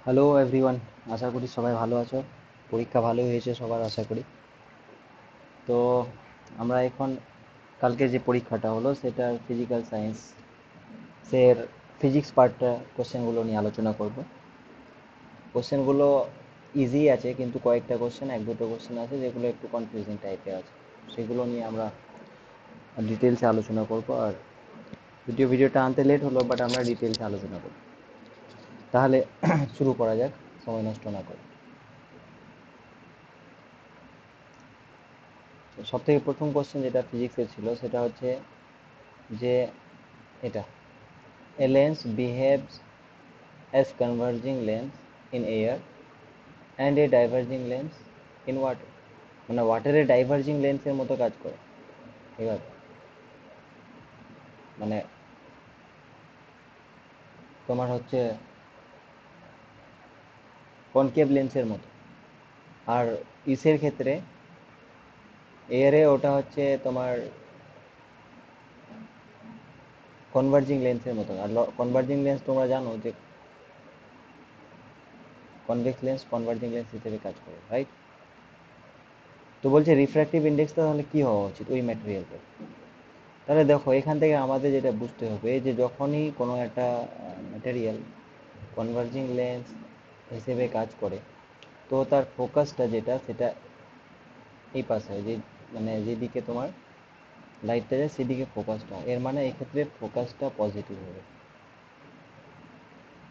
Hello everyone, আশা করি সবাই ভালো আছো। পরীক্ষা ভালোই হয়েছে সবার, আশা করি। তো আমরা এখন কালকে যে পরীক্ষাটা হলো সেটার ফিজিক্যাল সায়েন্স এর ফিজিক্স পার্টটা কোশ্চেনগুলো নিয়ে আলোচনা করব। কোশ্চেনগুলো ইজি আছে, কিন্তু কয়েকটা কোশ্চেন, এক দুটো কোশ্চেন আছে যেগুলো একটু কনফিউজিং টাইপের আছে। সেগুলো নিয়ে আমরা ডিটেলসে আলোচনা করব। আর যদিও ভিডিওটা আনতে লেট হলো, বাট আমরা ডিটেলসে আলোচনা করব। তাহলে শুরু করা যাক, সময় নষ্ট না করে। সব থেকে প্রথম কোশ্চেন যেটা ফিজিক্সের ছিল সেটা হচ্ছে যে এটা a lens behaves as converging lens in air and a diverging lens in water। মানে ওয়াটারে ডাইভার্জিং লেন্সের মতো কাজ করে। এবার মানে তোমার হচ্ছে কনকেভ লেন্সের মতো। আর ইসের ক্ষেত্রে এয়ারে ওটা হচ্ছে তোমার কনভার্জিং লেন্সের মতো। আর কনভার্জিং লেন্স তোমরা জানো যে কনভেক্স লেন্স কনভার্জিং লেন্স হিসেবে কাজ করে, রাইট? তো বলছে রিফ্র্যাক্টিভ ইন্ডেক্সটা তাহলে কি হওয়া উচিত ওই ম্যাটেরিয়ালটা। তাহলে দেখো, এখান থেকে আমাদের যেটা বুঝতে হবে যে যখনই কোনো একটা ম্যাটেরিয়াল কনভার্জিং লেন্স হিসেবে কাজ করে, তো তার ফোকাসটা যেটা সেটা এই পাশে হয়, যে মানে যেদিকে তোমার লাইটটা যায় সেদিকে ফোকাসটা হয়। এর মানে এক্ষেত্রে ফোকাসটা পজিটিভ হবে।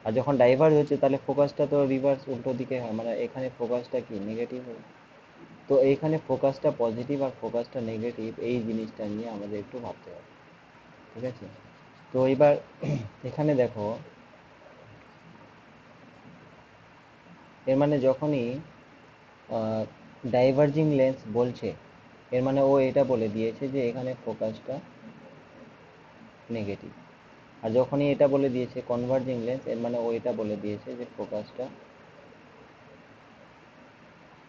আর যখন ডাইভার্জ হচ্ছে তাহলে ফোকাসটা তো রিভার্স, উল্টো দিকে হয়, মানে এখানে ফোকাসটা কি নেগেটিভ হবে। তো এইখানে ফোকাসটা পজিটিভ আর ফোকাসটা নেগেটিভ, এই জিনিসটা নিয়ে আমাদের একটু ভাবতে হবে। ঠিক আছে? তো এবার এখানে দেখো, এর মানে যখনই ডাইভার্জিং লেন্স বলছে, এর মানে ও এটা বলে দিয়েছে যে এখানে ফোকাসটা নেগেটিভ। আর যখনই এটা বলে দিয়েছে কনভার্জিং লেন্স, এর মানে ও এটা বলে দিয়েছে যে ফোকাসটা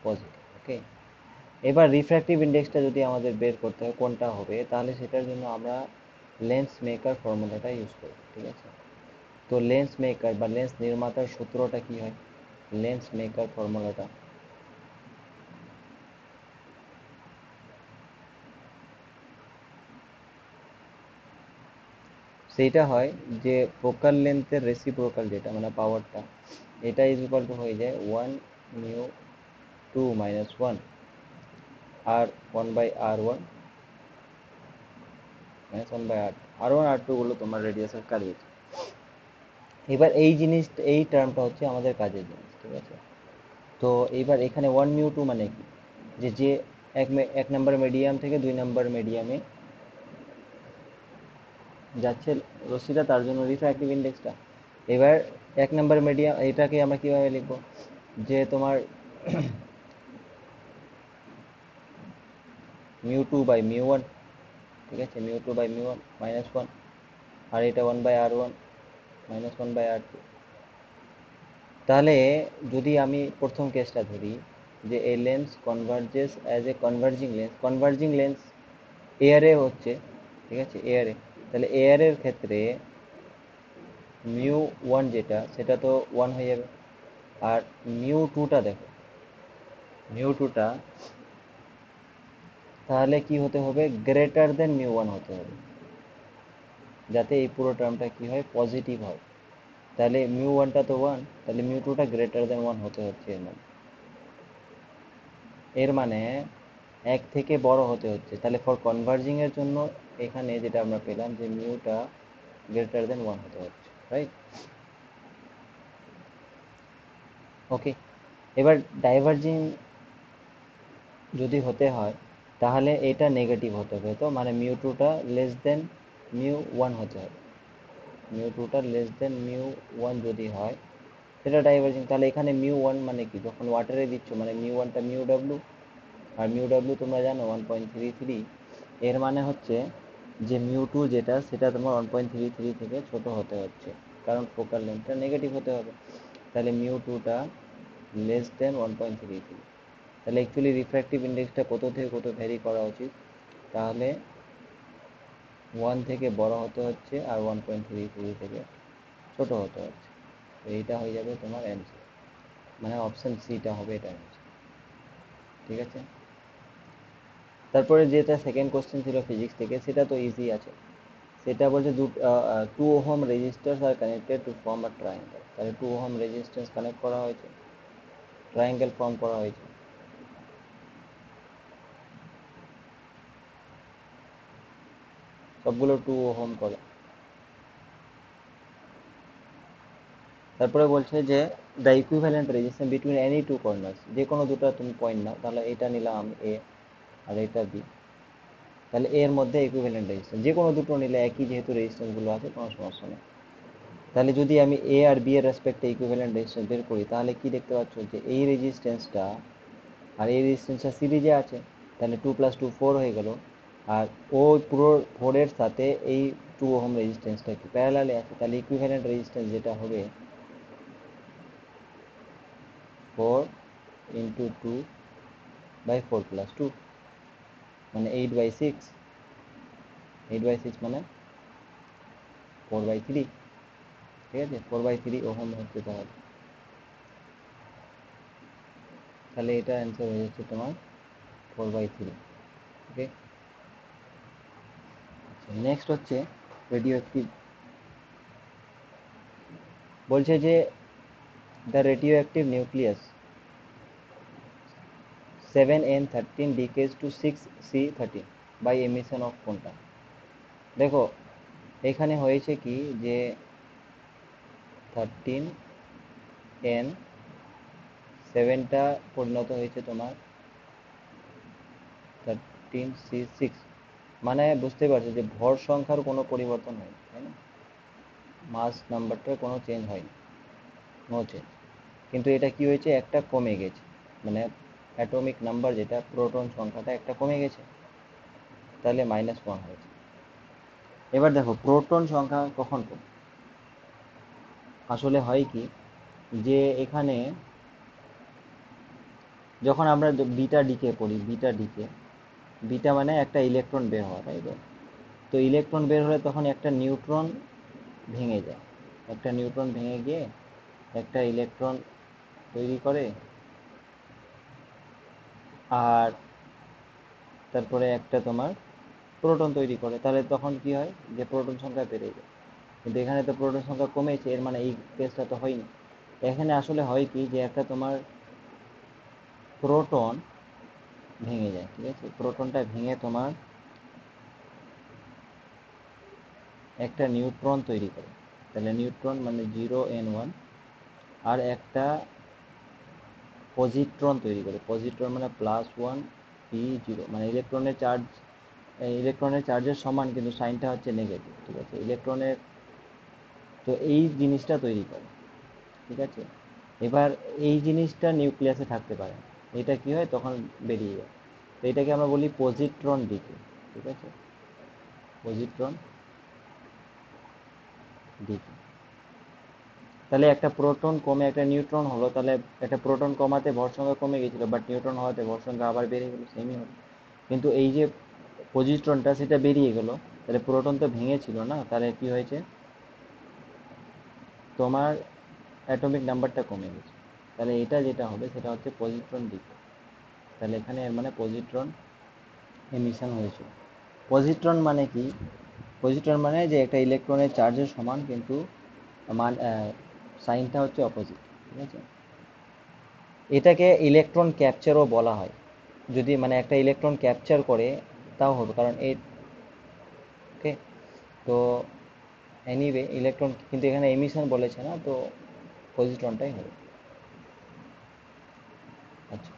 পজিটিভ। ওকে, এবার রিফ্র্যাক্টিভ ইন্ডেক্সটা যদি আমাদের বের করতে হয় কোনটা হবে, তাহলে সেটার জন্য আমরা লেন্স মেকার ফর্মুলাটা ইউজ করি। ঠিক আছে? তো লেন্স মেকার বা লেন্স নির্মাতার সূত্রটা কি হয়? লেন্স মেকার ফর্মুলাটা সেইটা হয় যে ফোকাল লেন্থের রেসিপ্রোকাল, যেটা মানে পাওয়ারটা, এটা ইজ ইকুয়াল টু হয়ে যায় 1 μ2 - 1 r1/r1 -1/r, আর টু গুলো তোমার রেডিয়াসের কার্ভেচার। এবার এই জিনিস, এই টার্মটা হচ্ছে আমাদের কাজের জিনিস। ঠিক আছে? তো এইবার এখানে 1 μ2 মানে কি, যে যে এক নাম্বার মিডিয়াম থেকে 2 নাম্বার মিডিয়ামে যাচ্ছে রশ্মিটা, তার জন্য রিফ্র্যাক্টিভ ইন্ডেক্সটা। এবার 1 নাম্বার মিডিয়াম, এটাকে আমরা কিভাবে লিখবো, যে তোমার μ2/μ1। ঠিক আছে? μ2/μ1 -1, আর এটা 1/r1 -1/r2। তাহলে যদি আমি প্রথম কেসটা ধরি, যে এই lens converges as a converging lens এয়ারে হচ্ছে। ঠিক আছে? এয়ারে, তাহলে এয়ারের ক্ষেত্রে μ1 যেটা, সেটা তো 1 হয়ে যাবে। আর μ2টা দেখো, μ2টা তাহলে কি হতে হবে, গ্রেটার দেন μ1 হতে হবে, যাতে এই পুরো টার্মটা কি হয়, পজিটিভ হয়। তাহলে μ1টা তো 1, তাহলে μ2টা গ্রেটার দেন 1 হতে হচ্ছে। এর মানে এক থেকে বড় হতে হচ্ছে। তাহলে ফর কনভার্জিং এর জন্য এখানে যেটা আমরা পেলাম যে মিউটা গ্রেটার দেন 1 হতে হচ্ছে, রাইট? ওকে, এবার ডাইভার্জিং যদি হতে হয় তাহলে এটা নেগেটিভ হতে হবে। তো মানে μ2টা লেস দেন μ1 হতে হবে। μ2টা লেস দেন μ1 যদি হয় সেটা ডাইভার্জিং। তাহলে এখানে μ1 মানে কি, যখন ওয়াটারে দিচ্ছ মানে μ1টা μw, আর μw তোমরা জানো 1.33। এর মানে হচ্ছে যে μ2 যেটা, সেটা তোমার 1.33 থেকে ছোট হতে হচ্ছে, কারণ ফোকাল লেন্থটা নেগেটিভ হতে হবে। তাহলে μ2টা লেস দেন 1.33। তাহলে অ্যাকচুয়ালি রিফ্র্যাক্টিভ ইন্ডেক্সটা কত থেকে কত ভ্যারি করা উচিত, তাহলে 1 থেকে বড় হতে হচ্ছে আর 1.33 থেকে ছোট হতে হচ্ছে। তো এইটা হয়ে যাবে তোমার অ্যান্সার। মানে অপশন সিটা হবে এটা হচ্ছে, ঠিক আছে। তারপরে যেটা সেকেন্ড কোশ্চেন ছিল ফিজিক্স থেকে, সেটা তো ইজি আছে। সেটা বলছে 2 ohm registers are connected to form a triangle. তাহলে 2 ওহম রেজিস্ট্যান্স কানেক্ট করা হয়েছে, ট্রায়াঙ্গেল ফর্ম করা হয়েছে। সবগুলো 2 ওহম করে। তারপরে বলছে যে the equivalent resistance between any two corners, যে কোনো দুটো তুমি পয়েন্ট নাও, তাহলে এটা নিলাম আমি এ আর এটা বি, তাহলে এর মধ্যে ইকুইভ্যালেন্ট রেজিস্ট্যান্স যে কোনো দুটো নিলে একই যেহেতু রেজিস্ট্যান্সগুলো আছে কোনো সমস্যা নেই। তাহলে যদি আমি এ আর বি এর রেসপেক্টে ইকুইভ্যালেন্ট রেজিস্ট্যান্স বের করি, তাহলে কি দেখতে পাচ্ছ যে এই রেজিস্ট্যান্সটা আর এই রেজিস্ট্যান্সটা সিরিজে আছে, তাহলে 2 + 2 4 হয়ে গেল। আর ও পুরো 4-এর সাথে এই 2 ওহম রেজিস্ট্যান্সটা কি প্যারালালে আছে, তাহলে ইকুইভ্যালেন্ট রেজিস্ট্যান্স যেটা হবে 4 × 2/4 + 2, মানে 8/6। 8/6 মানে 4/3, ঠিক আছে। 4/3 ওহম হচ্ছে তাহলে, তাহলে এটা অ্যান্সার হয়ে যাচ্ছে তোমার 4/3। ওকে, নেক্সট হচ্ছে রেডিও অ্যাক্টিভ। বলছে যে the radio active nucleus 7n13 decays to 6c13 by emission of কোনটা। দেখো এখানে হয়েছে কি যে 13n 7টা পরিণত হয়েছে তোমার 13c6, মানে বুঝতে পারছো যে ভর সংখ্যার কোনো পরিবর্তন হয়নি, তাই না, মাস নাম্বারটার কোনো চেঞ্জ হয়নি, নো চেঞ্জ। কিন্তু এটা কি হয়েছে, একটা কমে গেছে, মানে অ্যাটমিক নাম্বার যেটা প্রোটন সংখ্যাটা একটা কমে গেছে, তাহলে -1 হয়েছে। এবার দেখো প্রোটন সংখ্যা কখন কমে, আসলে হয় কি যে এখানে যখন আমরা বিটা ডিকে পড়ি, বিটা ডিকে, বিটা মানে একটা ইলেকট্রন বের হওয়া, তাই তো। তো ইলেকট্রন বের হলে তখন একটা নিউট্রন ভেঙে যায়, একটা নিউট্রন ভেঙে গিয়ে একটা ইলেকট্রন তৈরি করে, আর তারপরে একটা তোমার প্রোটন তৈরি করে, তাহলে তখন কি হয় যে প্রোটন সংখ্যা বেড়ে যায়। কিন্তু এখানে তো প্রোটন সংখ্যা কমেছে, এর মানে এই কেসটা তো হয়নি। এখানে আসলে হয় কি যে একটা তোমার প্রোটন ভেঙে যায়, ঠিক আছে, প্রোটনটা ভেঙে তোমার একটা নিউট্রন তৈরি করে, তাহলে নিউট্রন মানে 0n1, আর একটা পজিট্রন তৈরি করে, পজিট্রন মানে +1p0, মানে ইলেকট্রনের চার্জের সমান কিন্তু সাইনটা হচ্ছে নেগেটিভ, ঠিক আছে, ইলেকট্রনের। তো এই জিনিসটা তৈরি করে, ঠিক আছে। এবার এই জিনিসটা নিউক্লিয়াসে থাকতে পারে না, এটা কি হয় তখন বেরিয়ে যায়। তো এটাকে আমরা বলি পজিট্রন ডিকে, ঠিক আছে, পজিট্রন ডিকে। তাহলে একটা প্রোটন কমে একটা নিউট্রন হলো, তাহলে একটা প্রোটন কমাতে ভর সংখ্যা কমে গেছিল, বাট নিউট্রন হওয়াতে ভর সংখ্যা আবার বেড়ে গেল, সেমই হলো। কিন্তু এই যে পজিট্রনটা সেটা বেরিয়ে গেল, তাহলে প্রোটন তো ভেঙেছিল না, তাহলে কি হয়েছে তোমার অ্যাটমিক নাম্বারটা কমে গেছে, তাহলে এটা যেটা হবে সেটা হচ্ছে পজিট্রন ডিকে। তাহলে এখানে এর মানে পজিট্রন এমিশন হয়েছিল। পজিট্রন মানে কি, পজিট্রন মানে যে একটা ইলেকট্রনের চার্জের সমান কিন্তু মান সাইনটা হচ্ছে অপোজিট, ঠিক আছে। এটাকে ইলেকট্রন ক্যাপচারও বলা হয়, যদি মানে একটা ইলেকট্রন ক্যাপচার করে তাও হবে, কারণ এই, ওকে। তো এনিওয়ে ইলেকট্রন, কিন্তু এখানে এমিশন বলেছে না, তো পজিট্রনটাই হবে। আচ্ছা,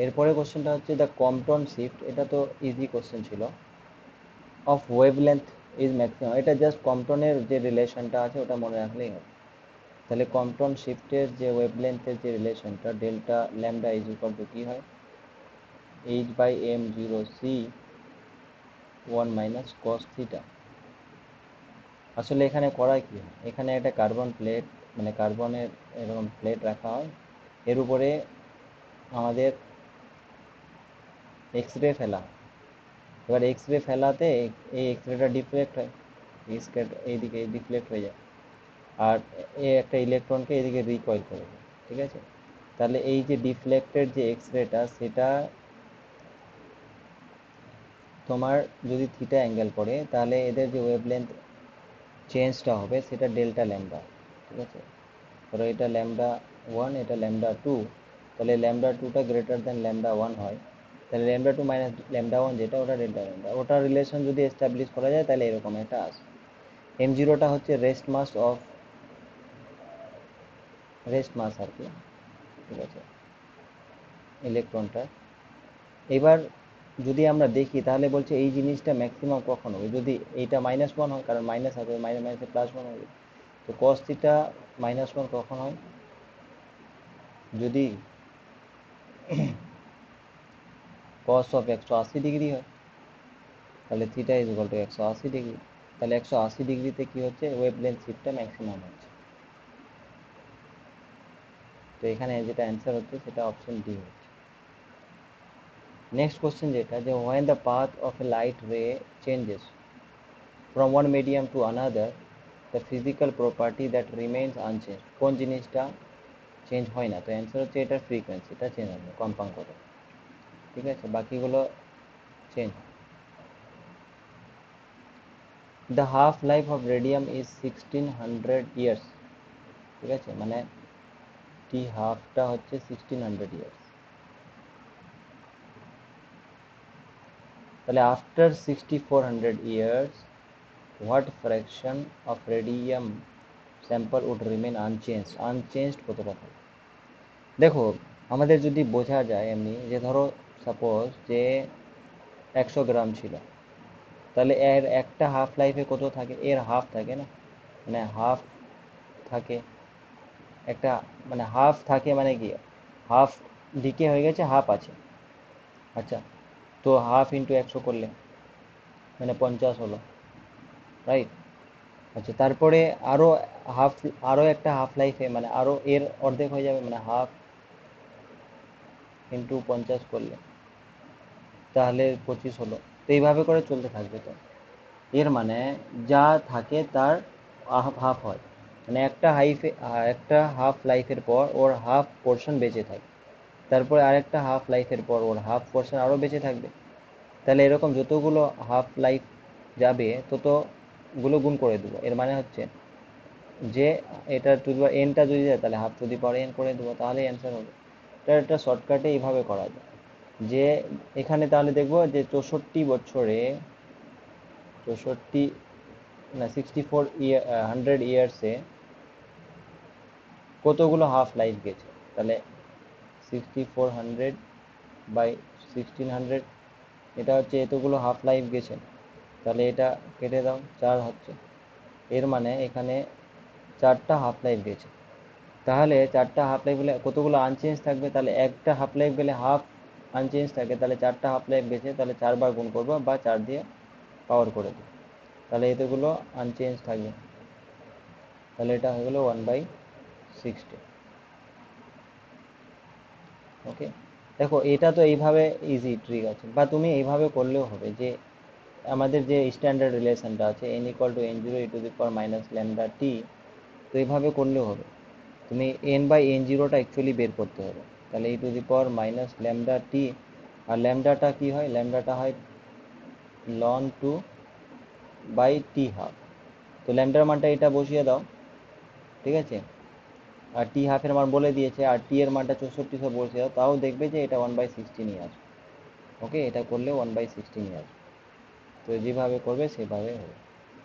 এরপরে কোশ্চেনটা হচ্ছে দ্য কম্পটন শিফট, এটা তো ইজি কোশ্চেন ছিল, অফ ওয়েভলেন্থ ইজ ম্যাক্সিমাম, এটা জাস্ট কম্পটনের যে রিলেশনটা আছে ওটা মনে রাখলেই হবে। তাহলে কম্পটন শিফটের যে ওয়েভলেন্থের যে রিলেশনটা delta lambda is equal to কি হয়, h/m0c1 - cos θ। আসলে এখানে করায় কি হয়, এখানে একটা কার্বন প্লেট, মানে কার্বনের এরকম প্লেট রাখা হয়, এর উপরে আমাদের এক্স রে ফেলা হয়। এবার এক্স রে ফেলাতে এই এক্স রেটা ডিফ্লেক্ট হয়, এইদিকে ডিফ্লেক্ট হয়ে যায়, আর একটা ইলেকট্রনকে এদিকে রিকয়েল করে দেয়, ঠিক আছে। তাহলে এই যে ডিফ্লেক্টেড যে এক্স রেটা সেটা তোমার যদি থিটা অ্যাঙ্গেল করে তাহলে এদের যে ওয়েভলেন্থ চেঞ্জটা হবে সেটা ডেল্টা ল্যামডা, ঠিক আছে। ধরো এটা ল্যামডা ওয়ান, এটা ল্যামডা টু, তাহলে ল্যামডা টুটা গ্রেটার দেন ল্যামডা ওয়ান হয়, তাহলে lambda two minus lambda one যেটা ওটা ডেল্টা ল্যামডা, ওটার রিলেশন যদি এস্টাবলিশ করা যায় তাহলে এরকম একটা আসে। এম জিরোটা হচ্ছে রেস্ট মাস আর কি, ঠিক আছে, ইলেকট্রনটা। এবার যদি আমরা দেখি তাহলে বলছে এই জিনিসটা ম্যাক্সিমাম কখন হবে, যদি এইটা মাইনাস ওয়ান হয়, কারণ মাইনাস আছে, মাইনাস মাইনাসে প্লাস ওয়ান হবে, তো কস থিটা মাইনাস ওয়ান কখন হয়, যদি কস অফ 180 ডিগ্রি হয়, তাহলে theta is equal two 180 degree. তাহলে 180 ডিগ্রিতে কি হচ্ছে, ওয়েভ লেন্থ শিফটটা ম্যাক্সিমাম হচ্ছে। তো এখানে যেটা অ্যান্সার হচ্ছে সেটা অপশন ডি হচ্ছে। নেক্সট কোশ্চেন যেটা, যে when the path of a light ray changes from one medium to another, the physical property that remains unchanged, কোন জিনিসটা চেঞ্জ হয় না, তো অ্যান্সার হচ্ছে এটার ফ্রিকোয়েন্সিটা চেঞ্জ হবে কম্পাঙ্কটা, ঠিক আছে, বাকিগুলো change. The half life of radium is 1600 years, ঠিক আছে, মানে টি হাফটা হচ্ছে 1600 ইয়ার্স। তাহলে after 6400 years what fraction of radium sample would remain unchanged কতটা থাকে। দেখো আমাদের যদি বোঝা যায় এমনি, যে ধরো সাপোজ যে 100 গ্রাম ছিল, তাহলে এর একটা হাফ লাইফে কত থাকে, এর হাফ থাকে না, মানে হাফ থাকে একটা, মানে হাফ থাকে মানে কি, হাফ ডিকে হয়ে গেছে, হাফ আছে, আচ্ছা, তো হাফ ইন্টু 100 করলে মানে 50 হলো, রাইট। আচ্ছা তারপরে আরো হাফ, আরো একটা হাফ লাইফে মানে আরো এর অর্ধেক হয়ে যাবে, মানে হাফ ইন্টু 50 করলে তাহলে 25 হলো। তো এইভাবে করে চলতে থাকবে। তো এর মানে যা থাকে তার হাফ হাফ হয়, মানে একটা হাফ লাইফের পর ওর হাফ পোর্শন বেঁচে থাকে, তারপরে আরেকটা হাফ লাইফের পর ওর হাফ পোর্শন আরও বেঁচে থাকবে। তাহলে এরকম যতগুলো হাফ লাইফ যাবে ততগুলো গুণ করে দেবো, এর মানে হচ্ছে যে এটা টু দি পাওয়ার এনটা যদি যায় তাহলে have to the power N করে দেবো, তাহলেই অ্যান্সার হবে। এটা একটা শর্টকাটে এইভাবে করা যায়, যে এখানে তাহলে দেখবো যে 64 বছরে, 64 না 100 ইয়ার্সে কতগুলো হাফ লাইফ গেছে, তাহলে 6400/1600, এটা হচ্ছে এতগুলো হাফ লাইফ গেছে, তাহলে এটা কেটে দাও, 4 হচ্ছে, এর মানে এখানে 4টা হাফ লাইফ গেছে। তাহলে 4টা হাফ লাইফ গেলে কতগুলো আনচেঞ্জ থাকবে, তাহলে একটা হাফ লাইফ গেলে হাফ আনচেঞ্জ থাকে, তাহলে 4টা হাফ লাইফ গেছে, তাহলে 4 বার গুণ করবো বা 4 দিয়ে পাওয়ার করে দেবো, তাহলে এতগুলো আনচেঞ্জ থাকবে, তাহলে এটা হয়ে গেলো 1/60। ওকে, দেখো এটা তো এইভাবে ইজি ট্রিক আছে, বা তুমি এইভাবে করলেও হবে, যে আমাদের যে স্ট্যান্ডার্ড রিলেশনটা আছে n=n0e⁻ল্যামডা টি, তো এইভাবে করলেও হবে। তুমি n/n0টা অ্যাকচুয়ালি বের করতে হবে, তাহলে e⁻ল্যামডা টি, আর ল্যামডাটা কি হয়, ল্যামডাটা হয় ln 2/t½ তো ল্যামডার মানটা এটা বসিয়ে দাও, ঠিক আছে, আর টি হাফের মান বলে দিয়েছে, আর টি এর মানটা 64 বসিয়ে দাও, তাও দেখবে যে এটা 1/16 আসবে। ওকে, এটা করলে 1/16 আসবে। তো যেভাবে করবে সেভাবে হবে,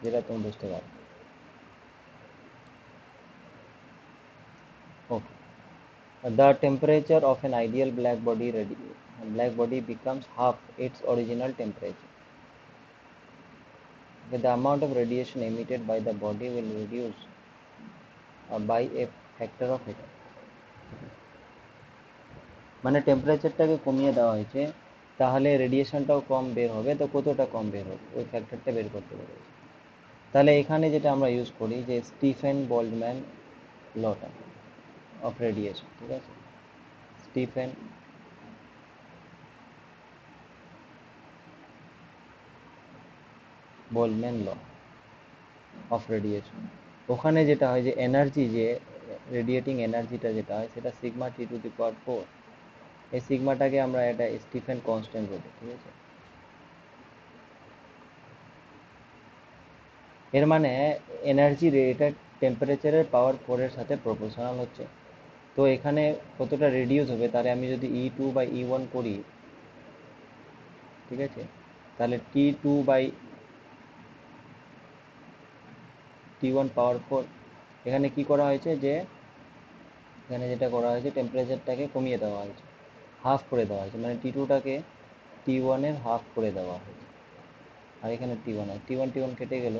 যেটা তুমি বুঝতে পারো। ওকে, the temperature of an ideal black body becomes half its original temperature. Okay, the amount of radiation emitted by the body will reduce by a factor of এটা, মানে টেম্পারেচারটাকে কমিয়ে দেওয়া হয়েছে, তাহলে রেডিয়েশনটাও কম বের হবে, তো কতটা কম বের হবে ওই ফ্যাক্টরটা বের করতে পেরেছি। তাহলে এখানে যেটা আমরা ইউজ করি যে স্টিফেন বল্টজম্যান লটা অফ রেডিয়েশন, ঠিক আছে, Stefan Boltzmann law of radiation. ওখানে যেটা হয় যে এনার্জি যে রেডিয়েটিং এনার্জিটা যেটা হয় সেটা সিগমা টি টু দি পাওয়ার 4। এই সিগমাটাকে আমরা একটা স্টিফেন কনস্ট্যান্ট বলি, ঠিক আছে। এর মানে এনার্জি এটা টেম্পারেচারের পাওয়ার 4 এর সাথে প্রপোর্শনাল হচ্ছে। তো এখানে কতটা রেডিউস হবে, তাহলে আমি যদি E2/E1 করি, ঠিক আছে, তাহলে T2/T1 পাওয়ার 4। এখানে কি করা হয়েছে যে এখানে যেটা করা হয়েছে টেম্পারেচারটাকে কমিয়ে দেওয়া হয়েছে, হাফ করে দেওয়া হয়েছে, মানে T2টাকে T1 এর হাফ করে দেওয়া হয়েছে। আর এখানে T1 আর T1 কেটে গেল,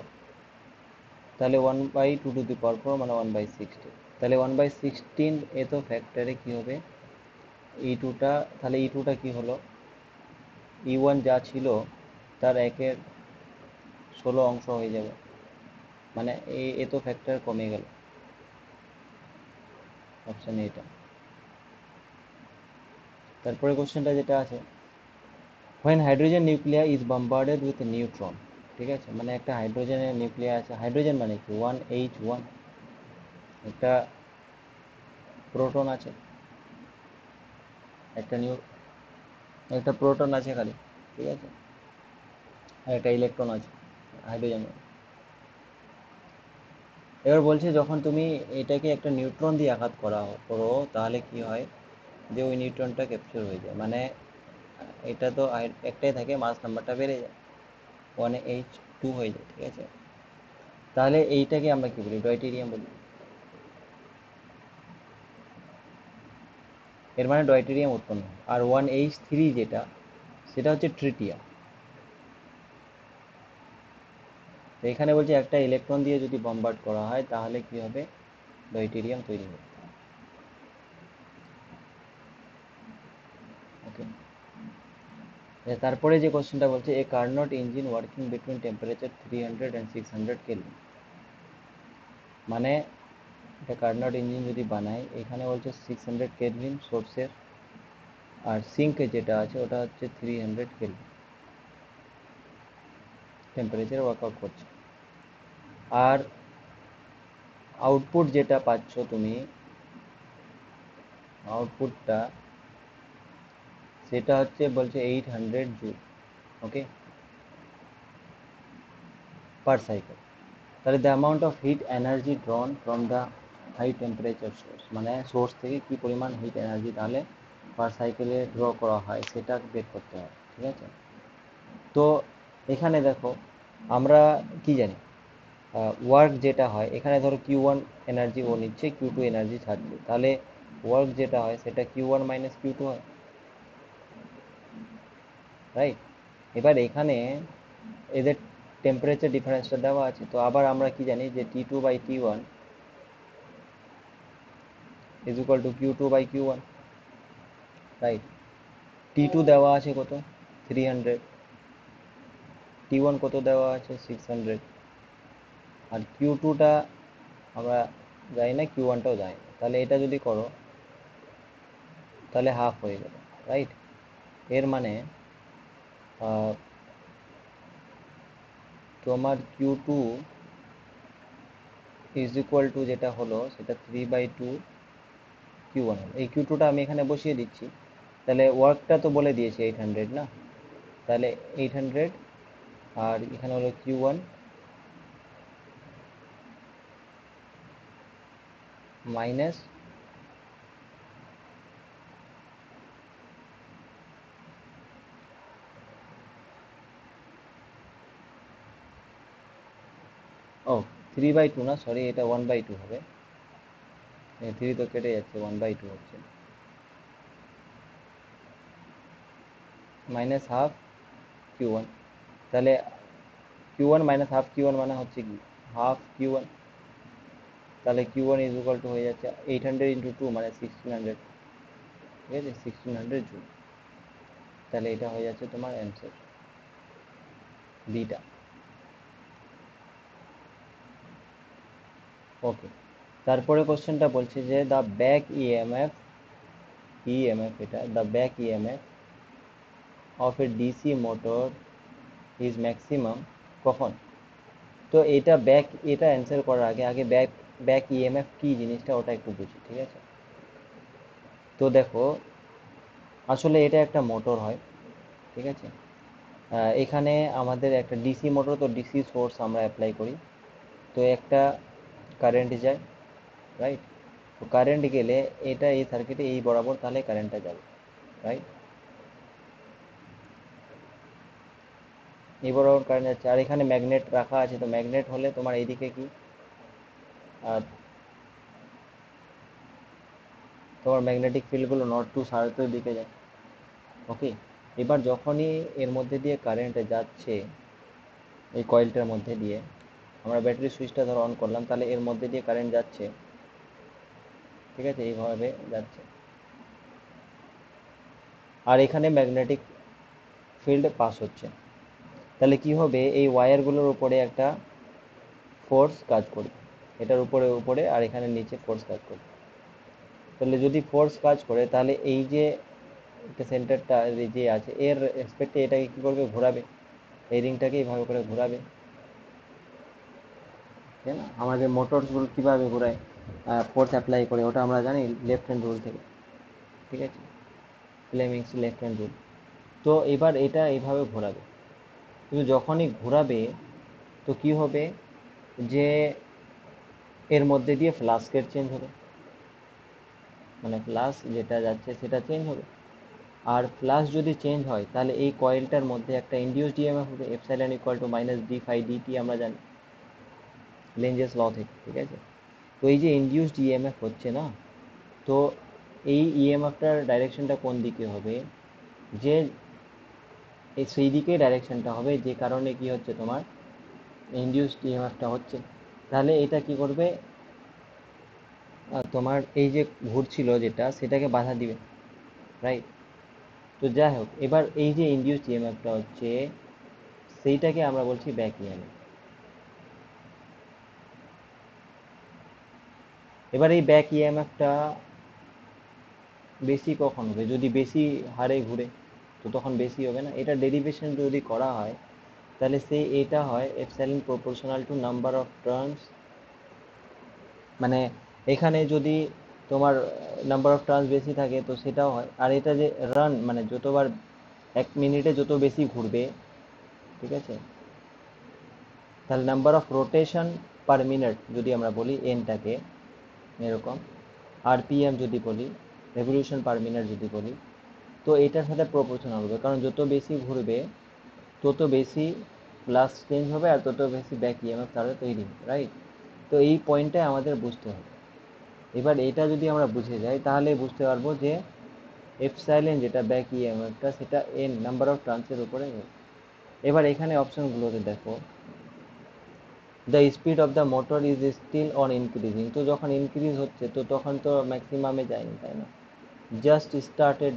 তাহলে 1/2 মানে 1/16। তাহলে 1/16 এত ফ্যাক্টরে কি হবে, E2টা, তাহলে E2টা কি হলো, E1 যা ছিল তার 1/16 অংশ হয়ে যাবে, মানে এত ফ্যাক্টর কমে গেল। অপশন এটা। তারপরে কোশ্চেনটা যেটা আছে, when hydrogen nuclei is bombarded with neutron, ঠিক আছে, মানে একটা হাইড্রোজেনের নিউক্লিয়াস আছে, হাইড্রোজেন মানে কি 1H1, একটা প্রোটন আছে, একটা একটা প্রোটন আছে খালি, ঠিক আছে, আর একটা ইলেকট্রন আছে হাইড্রোজেন। এবার বলছে যখন তুমি এটাকে একটা নিউট্রন দিয়ে আঘাত করো তাহলে কি হয়, যে ওই নিউট্রনটা ক্যাপচার হয়ে যায়, মানে এটা তো একটাই থাকে, মাস নাম্বারটা বেড়ে যায়, 1H2 হয়ে যায়, ঠিক আছে। তাহলে এইটাকে আমরা কি বলি, ডয়টেরিয়াম বলি। এর মানে ডয়টেরিয়াম উৎপন্ন হয়। আর 1H3 যেটা, সেটা হচ্ছে ট্রিটিয়াম। তো এখানে বলছে একটা ইলেকট্রন দিয়ে যদি বম্বার্ড করা হয় তাহলে কি হবে, ডয়টেরিয়াম তৈরি হবে। ওকে, তারপরে যে কোশ্চেনটা বলছে, a Carnot engine working between temperature 300 and 600 kelvin, মানে এটা কার্নোট ইঞ্জিন যদি বানাই, এখানে বলছে 600 কেলভিন সোর্সের, আর সিঙ্ক যেটা আছে ওটা হচ্ছে 300 কেলভিন টেম্পারেচার ওয়ার্কআউট করছে। আর আউটপুট যেটা পাচ্ছ তুমি, আউটপুটটা সেটা হচ্ছে বলছে 800 জুল, ওকে, পার সাইকেল। তাহলে the amount of heat energy drawn from the high temperature source, মানে সোর্স থেকে কি পরিমাণ হিট এনার্জি তাহলে পার সাইকেলে ড্র করা হয় সেটা বের করতে হয়, ঠিক আছে। তো এখানে দেখো আমরা কি জানি, ওয়ার্ক যেটা হয় এখানে ধরো Q1 এনার্জি ও নিচ্ছে, Q2 এনার্জি ছাড়ছে, তাহলে ওয়ার্ক যেটা হয় সেটা Q1 মাইনাস Q2 হয়, রাইট। এবার এখানে এদের টেম্পারেচার ডিফারেন্সটা দেওয়া আছে, তো আবার আমরা কি জানি যে T2/T1 is equal two Q2/Q1, right. T2 দেওয়া আছে কত, 300, T1 কত দেওয়া আছে, 600, আর Q2টা আমরা জানি না, Q1টাও জানি না, তাহলে এটা যদি করো তাহলে হাফ হয়ে গেল, রাইট। এর মানে তোমার Q2 ইজ ইকুয়াল টু যেটা হলো সেটা 3/2 Q1 হলো। এই Q2টা আমি এখানে বসিয়ে দিচ্ছি, তাহলে ওয়ার্কটা তো বলে দিয়েছি 800 না, তাহলে 800, আর এখানে হলো Q1 মাইনাস, ও 3/2 না, সরি, এটা 1/2 হবে, 3 তো কেটে যাচ্ছে, 1/2 হচ্ছে, মাইনাস হাফ Q1। তাহলে Q1 মাইনাস হাফ Q1 মানে হচ্ছে কি হাফ Q1, তাহলে Q1 ইজ ইকুয়াল টু হয়ে যাচ্ছে 800 ইন্টু 2 মানে 1600, ঠিক আছে, 1600 জুল। তাহলে এটা হয়ে যাচ্ছে তোমার অ্যান্সার, বিটা। ওকে, তারপরে কোশ্চেনটা বলছে যে দ্য ব্যাক ইএমএফ এটা the back EMF of A DC motor is maximum কখন। তো এটা ব্যাক, এটা অ্যান্সার করার আগে আগে ব্যাক ব্যাক ইএমএফ কি জিনিসটা ওটা একটু বুঝি, ঠিক আছে? তো দেখো, আসলে এটা একটা মোটর হয়, ঠিক আছে? এখানে আমাদের একটা ডিসি মোটর, তো ডিসি সোর্স আমরা অ্যাপ্লাই করি, তো একটা কারেন্ট যায়, রাইট? তো কারেন্ট গেলে এটা এই সার্কিটে এই বরাবর তাহলে কারেন্টটা যাবে, রাইট? এই বরাবর কারেন্ট যাচ্ছে, আর এখানে ম্যাগনেট রাখা আছে, তো ম্যাগনেট হলে তোমার এইদিকে কি, আর তোমার ম্যাগনেটিক ফিল্ডগুলো নর্থ টু সাউথের দিকে যায়, ওকে? এবার যখনই এর মধ্যে দিয়ে কারেন্ট যাচ্ছে, এই কয়েলটার মধ্যে দিয়ে, আমরা ব্যাটারি সুইচটা ধর অন করলাম, তাহলে এর মধ্যে দিয়ে কারেন্ট যাচ্ছে, ঠিক আছে? এইভাবে যাচ্ছে, আর এখানে ম্যাগনেটিক ফিল্ড পাস হচ্ছে, তাহলে কি হবে, এই ওয়্যারগুলোর উপরে একটা ফোর্স কাজ করবে, এটার উপরে উপরে আর এখানে নিচে ফোর্স কাজ করবে। তাহলে যদি ফোর্স কাজ করে, তাহলে এই যে সেন্টারটা যে আছে এর রেসপেক্টে এটাকে কি করবে, ঘোরাবে, এই রিংটাকে এইভাবে করে ঘোরাবে, তাই না? আমাদের মোটরসগুলো কীভাবে ঘোরায়, ফোর্স অ্যাপ্লাই করে, ওটা আমরা জানি লেফট হ্যান্ড রুল থেকে, ঠিক আছে? Fleming's left hand rule. তো এবার এটা এইভাবে ঘোরাবে, কিন্তু যখনই ঘোরাবে, তো কি হবে, যে এর মধ্যে দিয়ে ফ্লাস্কের চেঞ্জ হবে, মানে ফ্লাস যেটা যাচ্ছে সেটা চেঞ্জ হবে। আর ফ্লাস যদি চেঞ্জ হয়, তাহলে এই কয়েলটার মধ্যে একটা ইনডিউসড ইএমএফ হবে, epsilon equal to minus d phi dt, আমরা জানি লেঞ্জেস ল থেকে, ঠিক আছে? তো এই যে ইনডিউসড ইএমএফ হচ্ছে না, তো এই ইএমএফটার ডাইরেকশনটা কোন দিকে হবে, যে এই সেই দিকে ডাইরেকশনটা হবে, যে কারণে কি হচ্ছে, তোমার ইনডিউসড ইএমএফটা হচ্ছে। তাহলে এটা কি করবে, তোমার এই যে ঘুরছিল যেটা, সেটাকে বাধা দিবে, রাইট? তো যাই হোক, এবার এই যে ইনডিউসড ইএমএফটা হচ্ছে, সেইটাকে আমরা বলছি ব্যাক ইএমএফ। এবার এই ব্যাক ইএমএফটা বেশি কখন হবে, যদি বেশি হারে ঘুরে, তো তখন বেশি হবে না। এটা ডেরিভেশন যদি করা হয়, তাহলে সেই এটা হয় epsilon proportional to number of turns, মানে এখানে যদি তোমার নাম্বার অফ টার্নস বেশি থাকে, তো সেটাও হয়। আর এটা যে রান, মানে যতবার এক মিনিটে যত বেশি ঘুরবে, ঠিক আছে, তাহলে number of rotation per minute যদি আমরা বলি এনটাকে, এরকম আরপিএম যদি বলি, রেভলিউশন পার মিনিট যদি বলি, তো এটার সাথে প্রপোর্শনাল হবে, কারণ যত বেশি ঘুরবে তত বেশি প্লাস চেঞ্জ হবে, আর তত বেশি ব্যাক ইএমএফ তাহলে তৈরি হবে, রাইট? তো এই পয়েন্টটাই আমাদের বুঝতে হবে। এবার এটা যদি আমরা বুঝে যাই, তাহলে বুঝতে পারবো যে এপসাইলন যেটা ব্যাক ইএমএফটা, সেটা এন নাম্বার অফ টার্নসের উপরে হবে। এবার এখানে অপশনগুলোতে দেখো, the speed of the motor is still on increasing, তো যখন ইনক্রিজ হচ্ছে, তো তখন তো ম্যাক্সিমামে যায়নি, তাই না? জাস্ট স্টার্টেড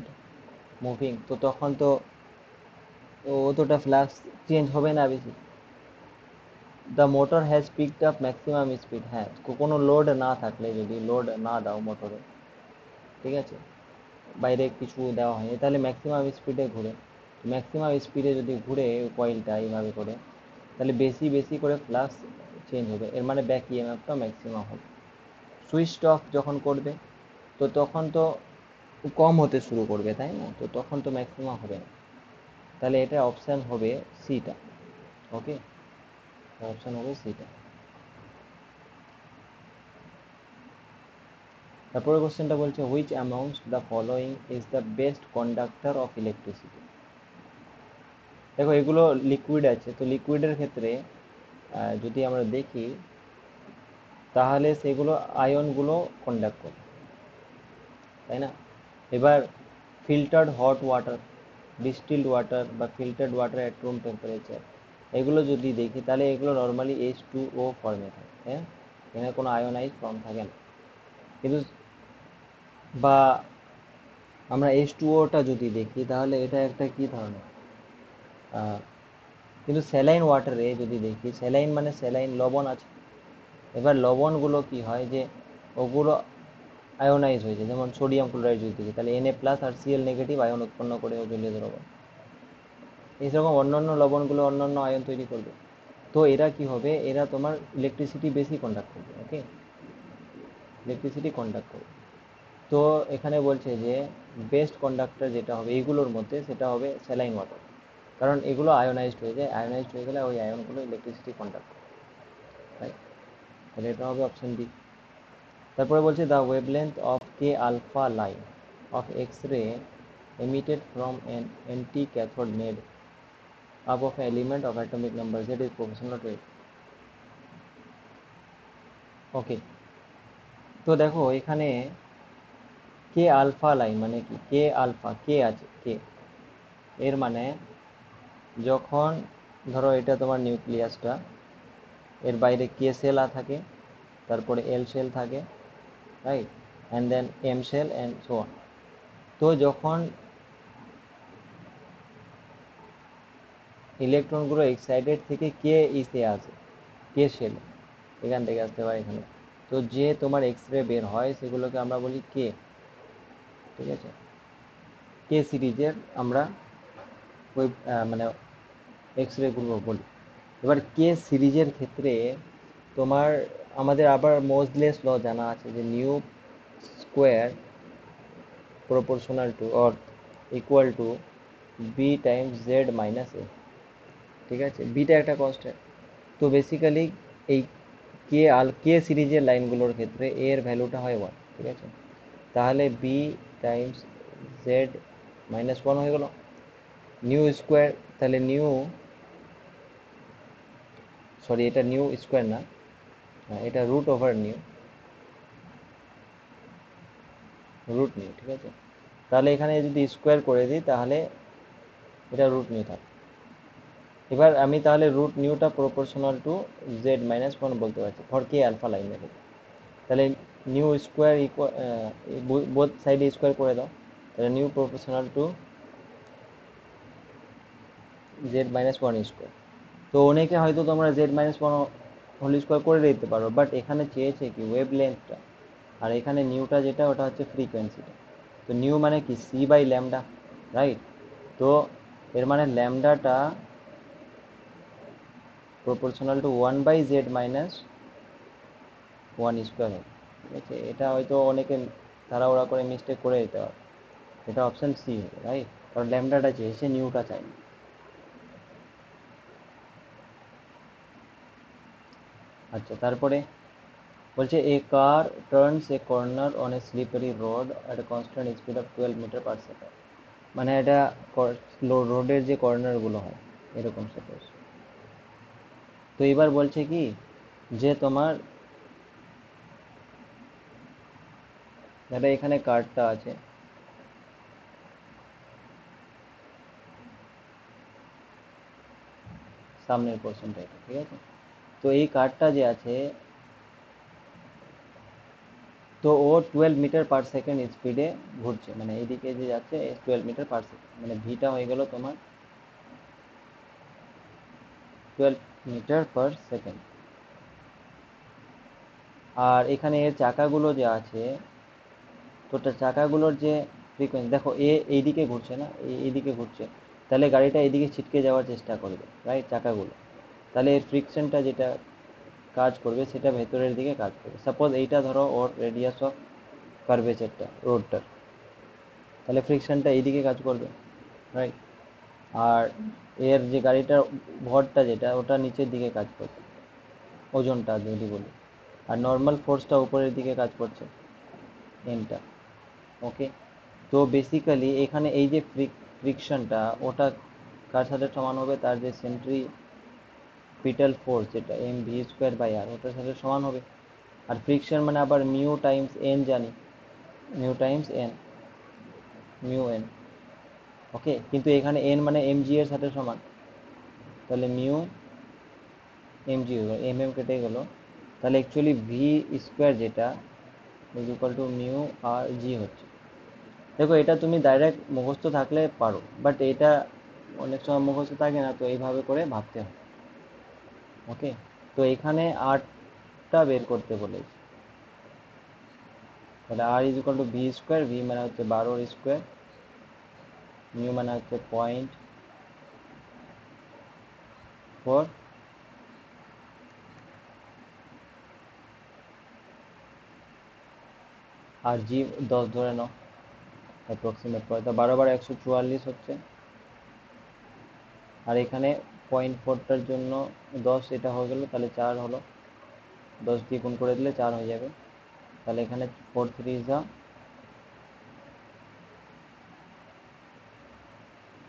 মুভিং, তো তখন তো অতটা ফ্লাক্স চেঞ্জ হবে না বেশি। The motor has picked up maximum speed, হ্যাঁ, কোনো লোড না থাকলে, যদি লোড না দাও মোটরে, ঠিক আছে, বাইরে কিছু দেওয়া হয়নি, তাহলে ম্যাক্সিমাম স্পিডে ঘুরে। ম্যাক্সিমাম স্পিডে যদি ঘুরে কয়েলটা এইভাবে করে, তাহলে বেশি বেশি করে ফ্লাক্স চেঞ্জ হবে, এর মানে ব্যাক ইএমএফটা ম্যাক্সিমাম হবে। সুইচ অফ যখন করবে, তো তখন তো কম হতে শুরু করবে, তাই না? তো তখন তো ম্যাক্সিমাম হবে না, তাহলে এটা অপশান হবে সিটা, ওকে? অপশান হবে সিটা। তারপরে কোশ্চেনটা বলছে, which amounts the following is the best conductor of electricity. দেখো, এগুলো লিকুইড আছে, তো লিকুইডের ক্ষেত্রে যদি আমরা দেখি, তাহলে সেগুলো আয়নগুলো কন্ডাক্ট করে, তাই না? এবার filtered hot water, distilled water বা filtered water at room temperature, এগুলো যদি দেখি, তাহলে এগুলো নর্মালি H2O ফর্মে থাকে, হ্যাঁ, এখানে কোনো আয়োনাইজ ফর্ম থাকে না। কিন্তু বা আমরা H2Oটা যদি দেখি, তাহলে এটা একটা কি ধরনের, কিন্তু স্যালাইন ওয়াটারে যদি দেখি, স্যালাইন মানে স্যালাইন লবণ আছে, এবার লবণগুলো কি হয়, যে ওগুলো আয়োনাইজ হয়েছে, যেমন সোডিয়াম ক্লোরাইড যদি দেখি, তাহলে Na+ আর Cl নেগেটিভ আয়ন উৎপন্ন করে জলীয় দ্রবণ। এইরকম অন্যান্য লবণগুলো অন্যান্য আয়ন তৈরি করবে, তো এরা কি হবে, এরা তোমার ইলেকট্রিসিটি বেশি কন্ডাক্ট করবে, ওকে? ইলেকট্রিসিটি কন্ডাক্ট করবে। তো এখানে বলছে যে বেস্ট কন্ডাক্টর যেটা হবে এইগুলোর মধ্যে সেটা হবে স্যালাইন ওয়াটার, কারণ এগুলো আয়োনাইজড হয়ে যায়, আয়োনাইজড হয়ে গেলে ওই আয়নগুলো ইলেকট্রিসিটি কন্ডাক্ট করে, রাইট? তাহলে এটা হবে অপশন ডি। তারপরে বলছে the wavelength of K alpha line of X ray emitted from an anti-cathode made up of an element of atomic number z is proportional to it. ওকে, তো দেখো এখানে কে alpha line মানে কি, কে আলফা কে আছে কে, এর মানে যখন ধরো এটা তোমার নিউক্লিয়াসটা, এর বাইরে কে সেল থাকে, তারপরে এল সেল থাকে, right, and then M cell and so on. তো যখন ইলেকট্রনগুলো এক্সাইটেড থেকে কে ইসে আসে, কে সেল, এখান থেকে আসতে পারে এখানে, তো যে তোমার এক্স রে বের হয় সেগুলোকে আমরা বলি কে, ঠিক আছে? কে সিরিজের আমরা ওই মানে এক্স রে গুলো বলি। এবার কে সিরিজের ক্ষেত্রে তোমার আমাদের আবার মোজলেস ল জানা আছে যে nu square proportional to or equal to B times Z minus A, ঠিক আছে? বিটা একটা কনস্ট্যান্ট। তো বেসিক্যালি এই কে সিরিজের লাইনগুলোর ক্ষেত্রে এ এর ভ্যালুটা হয় 1, ঠিক আছে? তাহলে বি টাইমস জেড মাইনাস 1 হয়ে গেল নিউ স্কোয়ার। তাহলে নিউ, সরি এটা নিউ স্কোয়ার না, এটা root over nu, root nu, ঠিক আছে? তাহলে এখানে যদি স্কোয়ার করে দিই তাহলে এটা রুট নিউ থাকে। এবার আমি তাহলে রুট নিউটা প্রপোর্শনাল টু জেড মাইনাস 1 বলতে পারছি ফর কে আলফা লাইনের। তাহলে নিউ স্কোয়ার ইকুয়াল, বোথ সাইডে স্কোয়ার করে দাও, তাহলে nu proportional to Z minus 1 square. তো অনেকে হয়তো তোমরা জেড মাইনাস 1 হোল স্কোয়ার করে দিতে পারো, বাট এখানে চেয়েছে কি ওয়েভ লেন্থটা, আর এখানে নিউটা যেটা ওটা হচ্ছে ফ্রিকোয়েন্সিটা। তো নিউ মানে কি সি বাই ল্যামডা, রাইট? তো এর মানে ল্যামডাটা proportional to 1/z minus 1 square হবে, ঠিক আছে? এটা হয়তো অনেকে তাড়াহুড়া করে মিস্টেক করে দিতে পারে, এটা অপশন সি হবে, রাইট? কারণ ল্যামডাটা চেয়েছে, নিউটা চাই। আচ্ছা, তারপরে বলছে a car turns a corner on a slippery road at a constant speed of 12 metre per second. মানে এটা রোডের যে কর্নারগুলো হয় এরকম সাপোজ। তো এবার বলছে কি যে তোমার এটা এখানে কার্ডটা আছে, সামনের পোর্শনটা এটা, ঠিক আছে? তো এই কার্ডটা যে আছে, তো ও 12 মিটার পার সেকেন্ড স্পিডে ঘুরছে, মানে এইদিকে যে যাচ্ছে 12 মিটার পার সেকেন্ড, মানে ভিটা হয়ে গেল তোমার 12 মিটার পার সেকেন্ড। আর এখানে এর চাকাগুলো যে আছে, তো চাকাগুলোর যে ফ্রিকোয়েন্সি দেখো, এইদিকে ঘুরছে না, এইদিকে ঘুরছে, তাহলে গাড়িটা এইদিকে ছিটকে যাওয়ার চেষ্টা করবে, রাইট? চাকাগুলো, তাহলে এর ফ্রিকশনটা যেটা কাজ করবে সেটা ভেতরের দিকে কাজ করবে। সাপোজ এইটা ধরো ওর রেডিয়াস অফ কার্ভেচারটা রোডটার, তাহলে ফ্রিকশনটা এইদিকে কাজ করবে, রাইট? আর এর যে গাড়িটার ভরটা যেটা ওটা নিচের দিকে কাজ করছে, ওজনটা যদি বলি, আর নর্মাল ফোর্সটা উপরের দিকে কাজ করছে, এনটা। ওকে, তো বেসিক্যালি এখানে এই যে ফ্রিকশনটা ওটা কার সাথে সমান হবে, তার যে সেন্ট্রিপিটাল ফোর্স যেটা M V square by R, ওটার সাথে সমান হবে। আর ফ্রিকশন মানে আবার মিউ টাইমস এন জানি, mu times N, mu N. Okay, কিন্তু এখানে এন মানে এম জি এর সাথে সমান, তাহলে মিউ এম জি হয়ে গেল, এম এম কেটে গেল, তাহলে অ্যাকচুয়ালি ভি স্কোয়ার যেটা ইজ ইকুয়াল টু মিউ আর জি হচ্ছে। দেখো এটা তুমি ডাইরেক্ট মুখস্থ থাকলে পারো, বাট এটা অনেক সময় মুখস্থ থাকে না, তো এইভাবে করে ভাবতে হয়। ওকে, তো এখানে আরটা বের করতে বলেছি, তাহলে R is equal to V square, V মানে হচ্ছে 12 স্কোয়ার, মিউ মানে হচ্ছে 0.4, আর জি 10 ধরে নাও, অ্যাপ্রক্সিমেট করে, তো 12 বার 144 হচ্ছে। আর এখানে 0.4টার জন্য 10, এটা হয়ে গেল, তাহলে 4 হলো, 10 দিয়ে গুণ করে দিলে 4 হয়ে যাবে। তাহলে এখানে 4 3 যা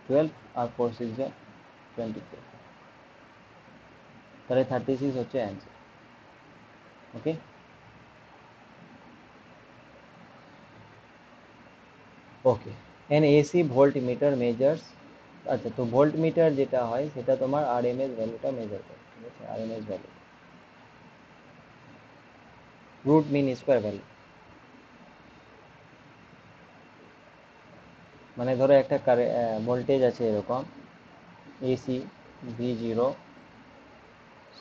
12, আর 4 6 যা 24, তাহলে 36 হচ্ছে answer. Okay, okay. An AC voltmeter measures, আচ্ছা, তো ভোল্ট মিটার যেটা হয় সেটা তোমার আরএমএস ভ্যালুটা মেজার করে, ঠিক আছে, RMS value, root mean square value. মানে ধরো একটা ভোল্টেজ আছে এরকম, AC V 0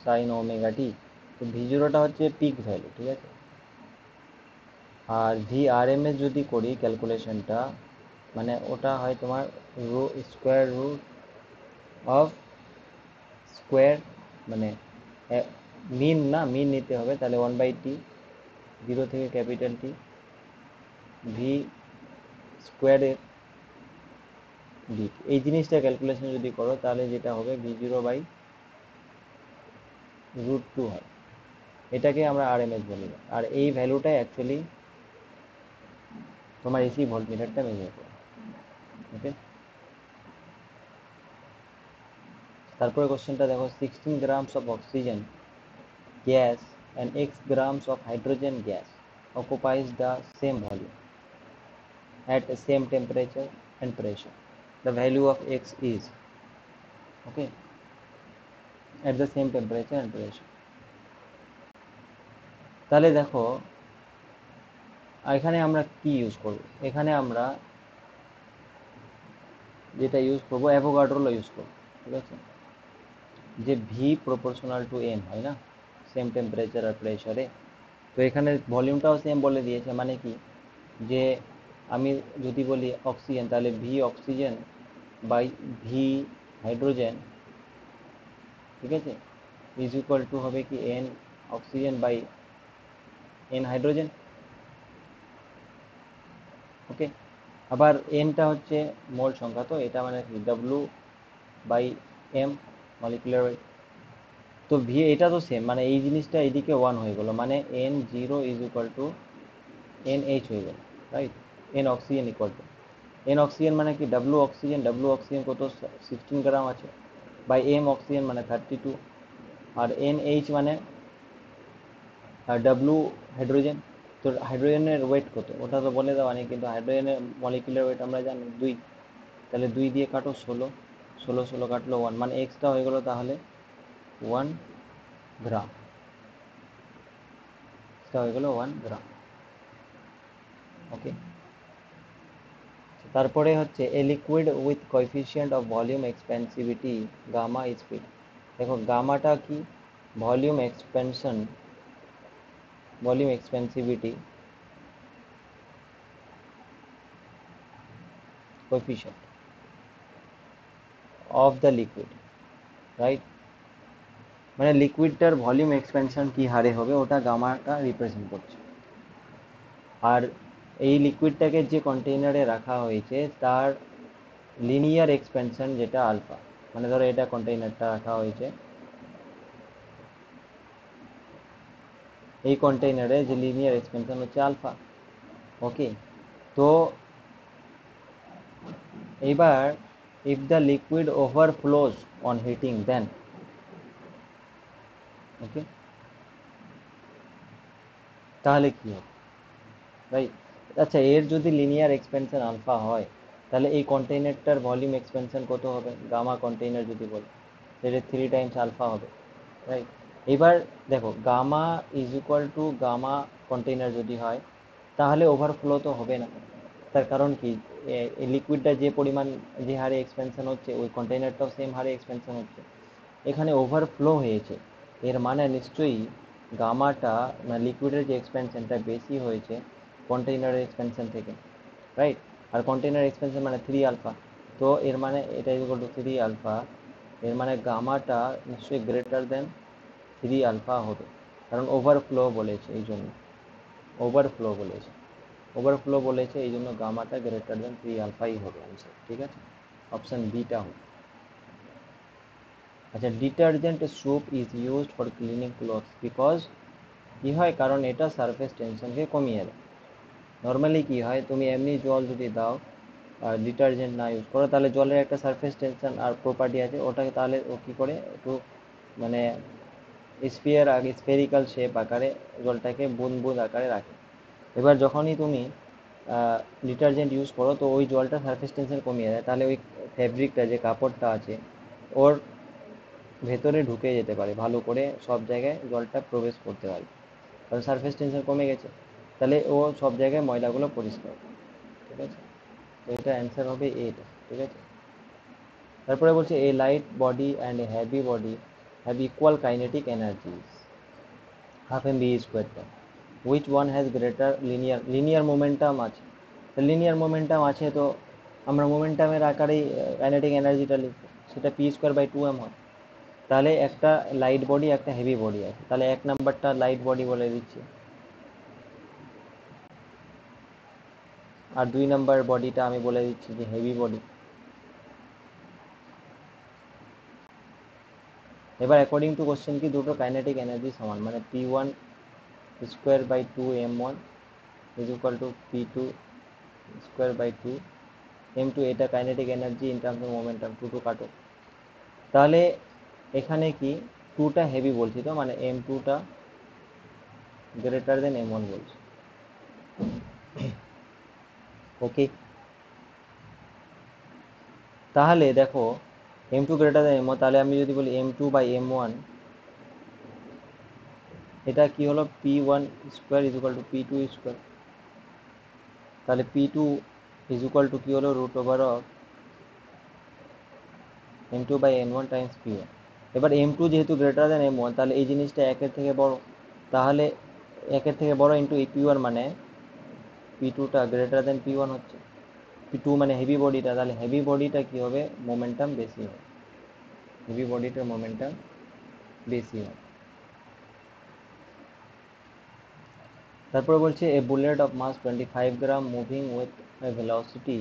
sine omega t, তো ভি 0টা হচ্ছে পিক ভ্যালু, ঠিক আছে। আর ভি আর এম এস যদি করি ক্যালকুলেশনটা, মানে ওটা হয় তোমার স্কোয়ার রুট অফ স্কোয়ার, মানে মিন না, মিন নিতে হবে, তাহলে 1/t, 0 থেকে ক্যাপিটাল টি, ভি স্কোয়ারের দিক, এই জিনিসটা ক্যালকুলেশন যদি করো তাহলে যেটা হবে V0/√2 হয়। এটাকে আমরা আরএমএস বলি, আর এই ভ্যালুটাই অ্যাকচুয়ালি তোমার এসি ভোল্টমিটারটা মেজার করে। ওকে, তারপরে কোশ্চেনটা দেখো, 16 grams of oxygen gas and x grams of hydrogen gas occupies the same volume at the same temperature and pressure. The value of x is, okay, at the same temperature and pressure. তাহলে দেখো এখানে আমরা কি use করব, এখানে আমরা যেটা use করব অ্যাভোগাড্রো ল ইউজ করব, ঠিক আছে, যে ভি প্রপোর্শনাল টু এম হয় না, সেম টেম্পারেচার আর প্রেসারে। তো এখানে ভলিউমটাও সেম বলে দিয়েছে, মানে কি, যে আমি যদি বলি অক্সিজেন, তাহলে V oxygen by V hydrogen, ঠিক আছে, ইজ ইকুয়াল টু হবে কি N oxygen by N hydrogen. Okay, আবার এনটা হচ্ছে মোল সংখ্যা, তো এটা মানে কি W by M molecular weight. তো ভি এটা তো সেম, মানে এই জিনিসটা এইদিকে 1 হয়ে গেল, মানে N0 is equal two NH হয়ে গেল, right, N oxygen equal to N oxygen, মানে কি ডাব্লু অক্সিজেন কত, 16 গ্রাম আছে, বাই এম অক্সিজেন মানে 32, আর NH মানে ডাব্লু হাইড্রোজেন। তো হাইড্রোজেনের ওয়েট কত ওটা তো বলে দেওয়া নেই, কিন্তু হাইড্রোজেনের মলিকুলার ওয়েট আমরা জানি 2, তাহলে 2 দিয়ে কাটো 16, 16 16 কাটলো 1, মানে এক্সট্রা হয়ে গেলো তাহলে 1 গ্রাম, এক্সট্রা হয়ে গেলো 1 গ্রাম। ওকে, তারপরে হচ্ছে a liquid with coefficient of volume expansivity gamma is fit. দেখো গামাটা কি, volume expansion, volume expansivity coefficient of the liquid, right, মানে লিকুইডটার ভলিউম এক্সপেনশন কি হারে হবে ওটা গামাটা রিপ্রেজেন্ট করছে। আর এই লিকুইডটাকে যে কন্টেইনারে রাখা হয়েছে তার লিনিয়ার এক্সপেনশন যেটা আলফা, মানে ধরো এটা কন্টেইনারটা রাখা হয়েছে, এই কন্টেইনারে যে লিনিয়ার এক্সপেনশন হচ্ছে আলফা। ওকে, তো এবার if the liquid overflows on heating then, okay, তাহলে কি হবে, রাইট। আচ্ছা, এর যদি লিনিয়ার এক্সপেনশন আলফা হয়, তাহলে এই কন্টেইনারটার ভলিউম এক্সপেনশন কত হবে, গামা কন্টেইনার যদি বলি, সেটা 3 টাইমস আলফা হবে, রাইট। এবার দেখো gamma is equal to gamma container যদি হয়, তাহলে ওভারফ্লো তো হবে না। তার কারণ কি, লিকুইডটা যে পরিমাণ, যে হারে এক্সপেনশন হচ্ছে ওই কন্টেইনারটাও সেম হারে এক্সপেনশন হচ্ছে, এখানে ওভারফ্লো হয়েছে, এর মানে নিশ্চয়ই গামাটা, মানে লিকুইডের যে এক্সপেনশনটা বেশি হয়েছে কন্টেইনারের এক্সপেনশন থেকে, রাইট। আর কন্টেইনার এক্সপেনশন মানে 3 আলফা, তো এর মানে এটা ইকুয়াল টু 3 আলফা, এর মানে গামাটা নিশ্চয়ই গ্রেটার দেন 3 আলফা হবে, কারণ ওভারফ্লো বলেছে, এই জন্য ওভারফ্লো বলেছে। ওভারফ্লো বলেছে, এই জন্য গামাটা গ্রেটার দেন 3 আলফাই হবে অ্যান্সার, ঠিক আছে, অপশন বিটা হবে। আচ্ছা, detergent soap is used for cleaning clothes because কি হয়, কারণ এটা সারফেস টেনশনকে কমিয়ে দেয়। নর্মালি কি হয়, তুমি এমনি জল যদি দাও আর ডিটারজেন্ট না ইউজ করো, তাহলে জলের একটা সারফেস টেনশন আর প্রপার্টি আছে, ওটাকে তাহলে ও কী করে একটু মানে স্ফেরিক্যাল শেপ আকারে জলটাকে বুঁদ বুঁদ আকারে রাখে। এবার যখনই তুমি ডিটারজেন্ট ইউজ করো, তো ওই জলটা সারফেস টেনশন কমিয়ে দেয়, তাহলে ওই ফ্যাব্রিকটা যে কাপড়টা আছে ওর ভেতরে ঢুকে যেতে পারে, ভালো করে সব জায়গায় জলটা প্রবেশ করতে পারে, কারণ সারফেস টেনশন কমে গেছে, তাহলে ও সব জায়গায় ময়লাগুলো পরিষ্কার করে, ঠিক আছে। তো এটা অ্যান্সার হবে এটা, ঠিক আছে। তারপরে বলছে a light body and a heavy body have equal kinetic energies half M V স্কোয়ারটা, which one has greater linear momentum আছে। লিনিয়ার মোমেন্টাম আছে, তো আমরা মোমেন্টামের আকারেই কাইনেটিক এনার্জিটা লিখবো, সেটা পি স্কোয়ার বাই 2m হয়। তাহলে একটা লাইট বডি একটা হেভি বডি আছে, তাহলে এক নাম্বারটা লাইট বডি বলে দিচ্ছি, আর 2 নাম্বার বডিটা আমি বলে দিচ্ছি যে হেভি বডি। এবার অ্যাকর্ডিং টু কোশ্চেন কি দুটো কাইনেটিক এনার্জি সমান, মানে P1 square by 2m1 is equal to P2 square by 2m2, এটা kinetic energy in terms of momentum, two two কাটো। তাহলে এখানে কি টুটা হেভি বলছি, তো মানে m2টা গ্রেটার দেন m1 বলছি, ওকে। তাহলে দেখো m2 গ্রেটার দেন m1, তাহলে আমি যদি বলি m2 বাই m1, এটা কি হলো P1 square is equal to P2 square, তাহলে P2 ইজ ইকুয়াল টু কি হলো root over of m2 by m1 times P1। এবার m2 যেহেতু গ্রেটার দেন m1, তাহলে এই জিনিসটা একের থেকে বড়, তাহলে একের থেকে বড় ইন্টু P1 মানে P2টা গ্রেটার দেন P1 হচ্ছে, P2 মানে হেভি বডিটা, তাহলে হেভি বডিটা কি হবে মোমেন্টাম বেশি হবে, হেভি বডিটার মোমেন্টাম বেশি হবে। তারপরে বলছে a bullet of mass 25 gram moving with a velocity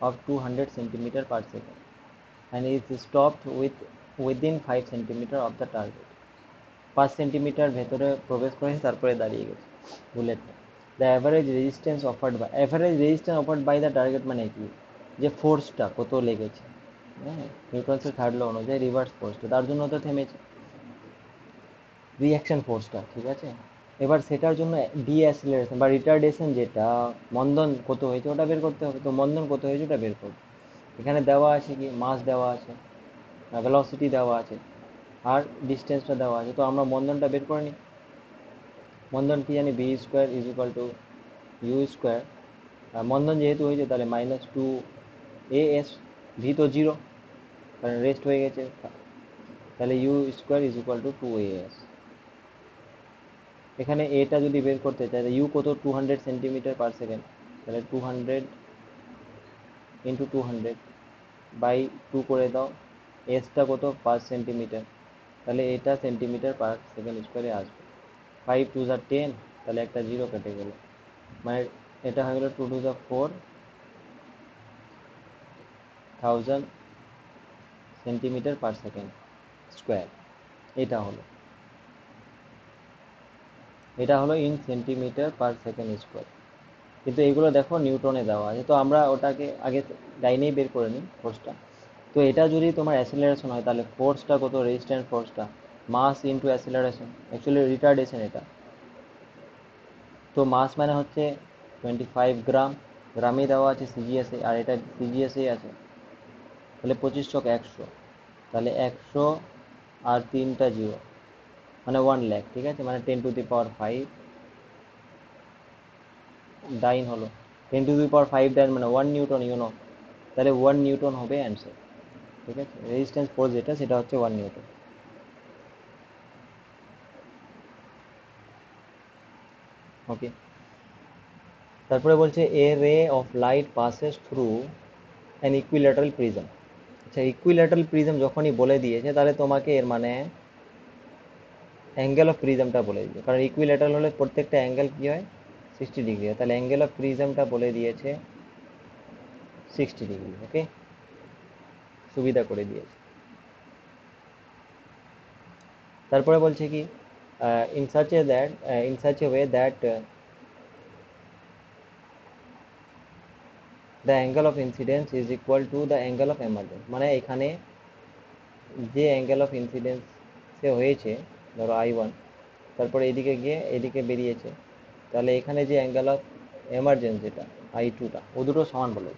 of 200 centimetre per second and is stopped within 5 centimetre of the target. 5 centimetre ভেতরে প্রবেশ করেছে, তারপরে দাঁড়িয়ে গেছে বুলেটটা। The average offered by the target মানে কি, যে ফোর্সটা কত লেগেছে, হ্যাঁ, নিউটনসের থার্ড ল অনুযায়ী রিভার্স ফোর্সটা, তার জন্য তো থেমেছে, রিয়াকশন ফোর্সটা, ঠিক আছে। এবার সেটার জন্য ডিঅ্যাসিলারেশন বা রিটার্ডেশন, যেটা মন্দন কত হয়েছে ওটা বের করতে হবে, তো মন্দন কত হয়েছে ওটা বের করবে। এখানে দেওয়া আছে কি মাস দেওয়া আছে, ভেলোসিটি দেওয়া আছে, আর ডিস্টেন্সটা দেওয়া আছে, তো আমরা মন্দনটা বের করে নিই। মন্দন কি জানি v square is equal to u square, মন্দন যেহেতু হয়েছে তাহলে -2 as, ভি তো জিরো কারণ রেস্ট হয়ে গেছে, তাহলে u square is equal to 2as। এখানে এটা যদি বের করতে চাই, ইউ কত 200 সেন্টিমিটার পার সেকেন্ড, তাহলে 200 ইন্টু 200 বাই 2 করে দাও, এসটা কত 5 সেন্টিমিটার, তাহলে এটা সেন্টিমিটার পার সেকেন্ড স্কোয়ারে আসবে। 5 2 10, তাহলে একটা জিরো কেটে গেল, মানে এটা হয়ে গেল 2 4,000 সেন্টিমিটার পার সেকেন্ড স্কোয়ার। এটা হলো এটা হলো in centimetre per second square. কিন্তু এগুলো দেখো নিউটনে দেওয়া আছে, তো আমরা ওটাকে আগে লাইনেই বের করে নিই ফোর্সটা। তো এটা যদি তোমার অ্যাসিলারেশন হয়, তাহলে ফোর্সটা কত, রেজিস্ট্যান্ট ফোর্সটা mass into acceleration, actually retardation এটা, তো মাস মানে হচ্ছে 25 গ্রাম, গ্রামে দেওয়া আছে সিজিএসে, আর এটা সিজিএসেই আছে, তাহলে 25 × 100, তাহলে 100 আর 3টা জিরো মানে 1 লাখ, ঠিক আছে, মানে 10⁵ ডাইন হলো, 10⁵ ডাইন মানে 1 নিউটন, তাহলে 1 নিউটন হবে অ্যান্সার, ঠিক আছে। রেজিস্ট্যান্স ফোর্স যেটা সেটা হচ্ছে 1 নিউটন, ওকে। তারপরে বলছে a ray of light passes through an equilateral prism. আচ্ছা, ইকুইল্যাটারাল প্রিজম যখনই বলে দিয়েছে, তাহলে তোমাকে এর মানে অ্যাঙ্গেল অফ প্রিজমটা বলে দিয়েছে, কারণ ইকুইল্যাটারাল হলে প্রত্যেকটা অ্যাঙ্গেল কি হয় 60 ডিগ্রি, তাহলে অ্যাঙ্গেল অফ প্রিজমটা বলে দিয়েছে 60 ডিগ্রি। ওকে, সুবিধা করে দিয়েছে। তারপরে বলছে কি in such a way that the angle of incidence is equal to the angle of emergence, মানে এখানে যে অ্যাঙ্গেল অফ ইনসিডেন্স সে হয়েছে, ধরো I1, তারপরে এদিকে গিয়ে এদিকে বেরিয়েছে, তাহলে এখানে যে অ্যাঙ্গেল অফ এমার্জেন্স যেটা I2টা, ও দুটো সমান বলে।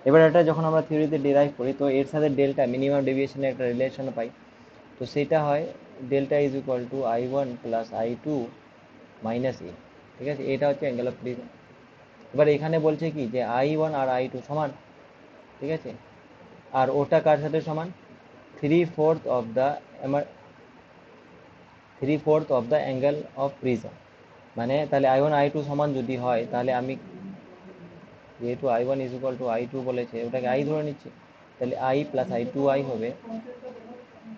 এবার এটা যখন আমরা থিওরিতে ডিরাইভ করি, তো এর সাথে ডেল্টা মিনিমাম ডেভিয়েশনের একটা রিলেশন পাই, তো সেটা হয় delta is equal to I1 plus I2 minus A. ঠিক আছে, এটা হচ্ছে অ্যাঙ্গেল অফ প্রিজম। এবার এখানে বলছে কি যে I1 আর I2 সমান, ঠিক আছে, আর ওটা কার সাথে সমান, 3/4 of the angle of prism. মানে তাহলে I1 I2 সমান যদি হয়, তাহলে আমি যেহেতু I1 is equal two I2 বলেছে, ওটাকে I ধরে নিচ্ছি, তাহলে I প্লাস I2I হবে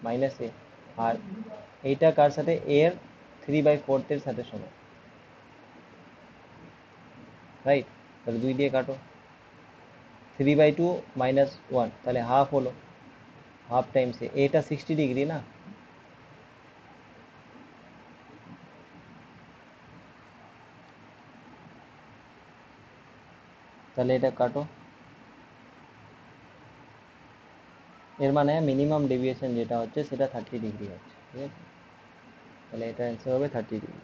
মাইনাস এ। আর এইটা কার সাথে, এর 3/4 সাথে সমান, রাইট? তাহলে 2 দিয়ে কাটো, 3/2 মাইনাস 1, তাহলে হাফ হলো, হাফ টাইমস এ। এটা 60 ডিগ্রি না, তাহলে এটা কাটো, এর মানে মিনিমাম ডেভিয়েশন যেটা হচ্ছে সেটা 30 ডিগ্রি হচ্ছে, ঠিক আছে, তাহলে এটা অ্যান্সার হবে 30 ডিগ্রি।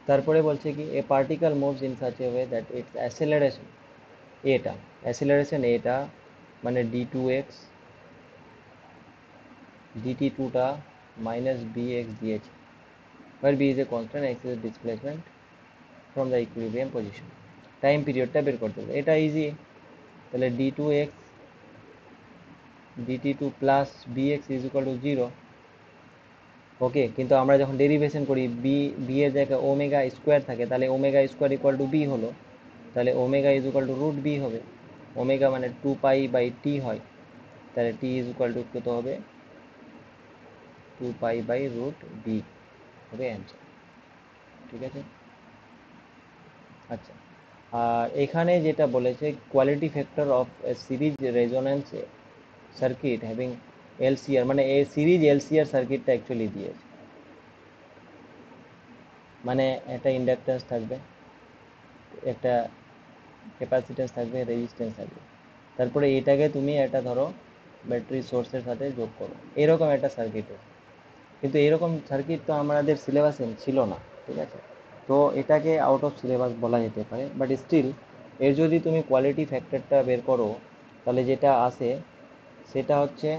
তারপরে বলছে কি a particle moves in such a way that its acceleration, এটা মানে d2x dt2টা মাইনাস bx দিয়েছে, where b is a constant, x is displacement from the equilibrium position। Time পিরিয়ডটা বের করতে হবে, এটা ইজি। তাহলে d2x dt2 plus bx is equal to 0। Okay, কিন্তু আমরা যখন ডেরিভেশন করি বি এর জায়গায় ওমেগা স্কোয়ার থাকে, তাহলে omega square equal to b হলো, তাহলে omega is equal to root b হবে। ওমেগা মানে 2π/t হয়, তাহলে টি ইজ ইকুয়াল টু কত হবে, 2π/√b হবে অ্যান্সার। ঠিক আছে, আচ্ছা। আর এখানে যেটা বলেছে quality factor of series resonance circuit having LCR, মানে এই সিরিজ এলসিআর সার্কিটটা অ্যাকচুয়ালি দিয়েছে, মানে একটা ইন্ডাকটেন্স থাকবে, একটা ক্যাপাসিটেন্স থাকবে, রেজিস্ট্যান্স থাকবে, তারপরে এটাকে তুমি একটা ধরো ব্যাটারি সোর্সের সাথে যোগ করো, এরকম একটা সার্কিট। কিন্তু এরকম সার্কিট তো আমাদের সিলেবাসে ছিল না, ঠিক আছে, তো এটাকে আউট অফ সিলেবাস বলা যেতে পারে, বাট স্টিল এর যদি তুমি কোয়ালিটি ফ্যাক্টরটা বের করো, তাহলে যেটা আসে সেটা হচ্ছে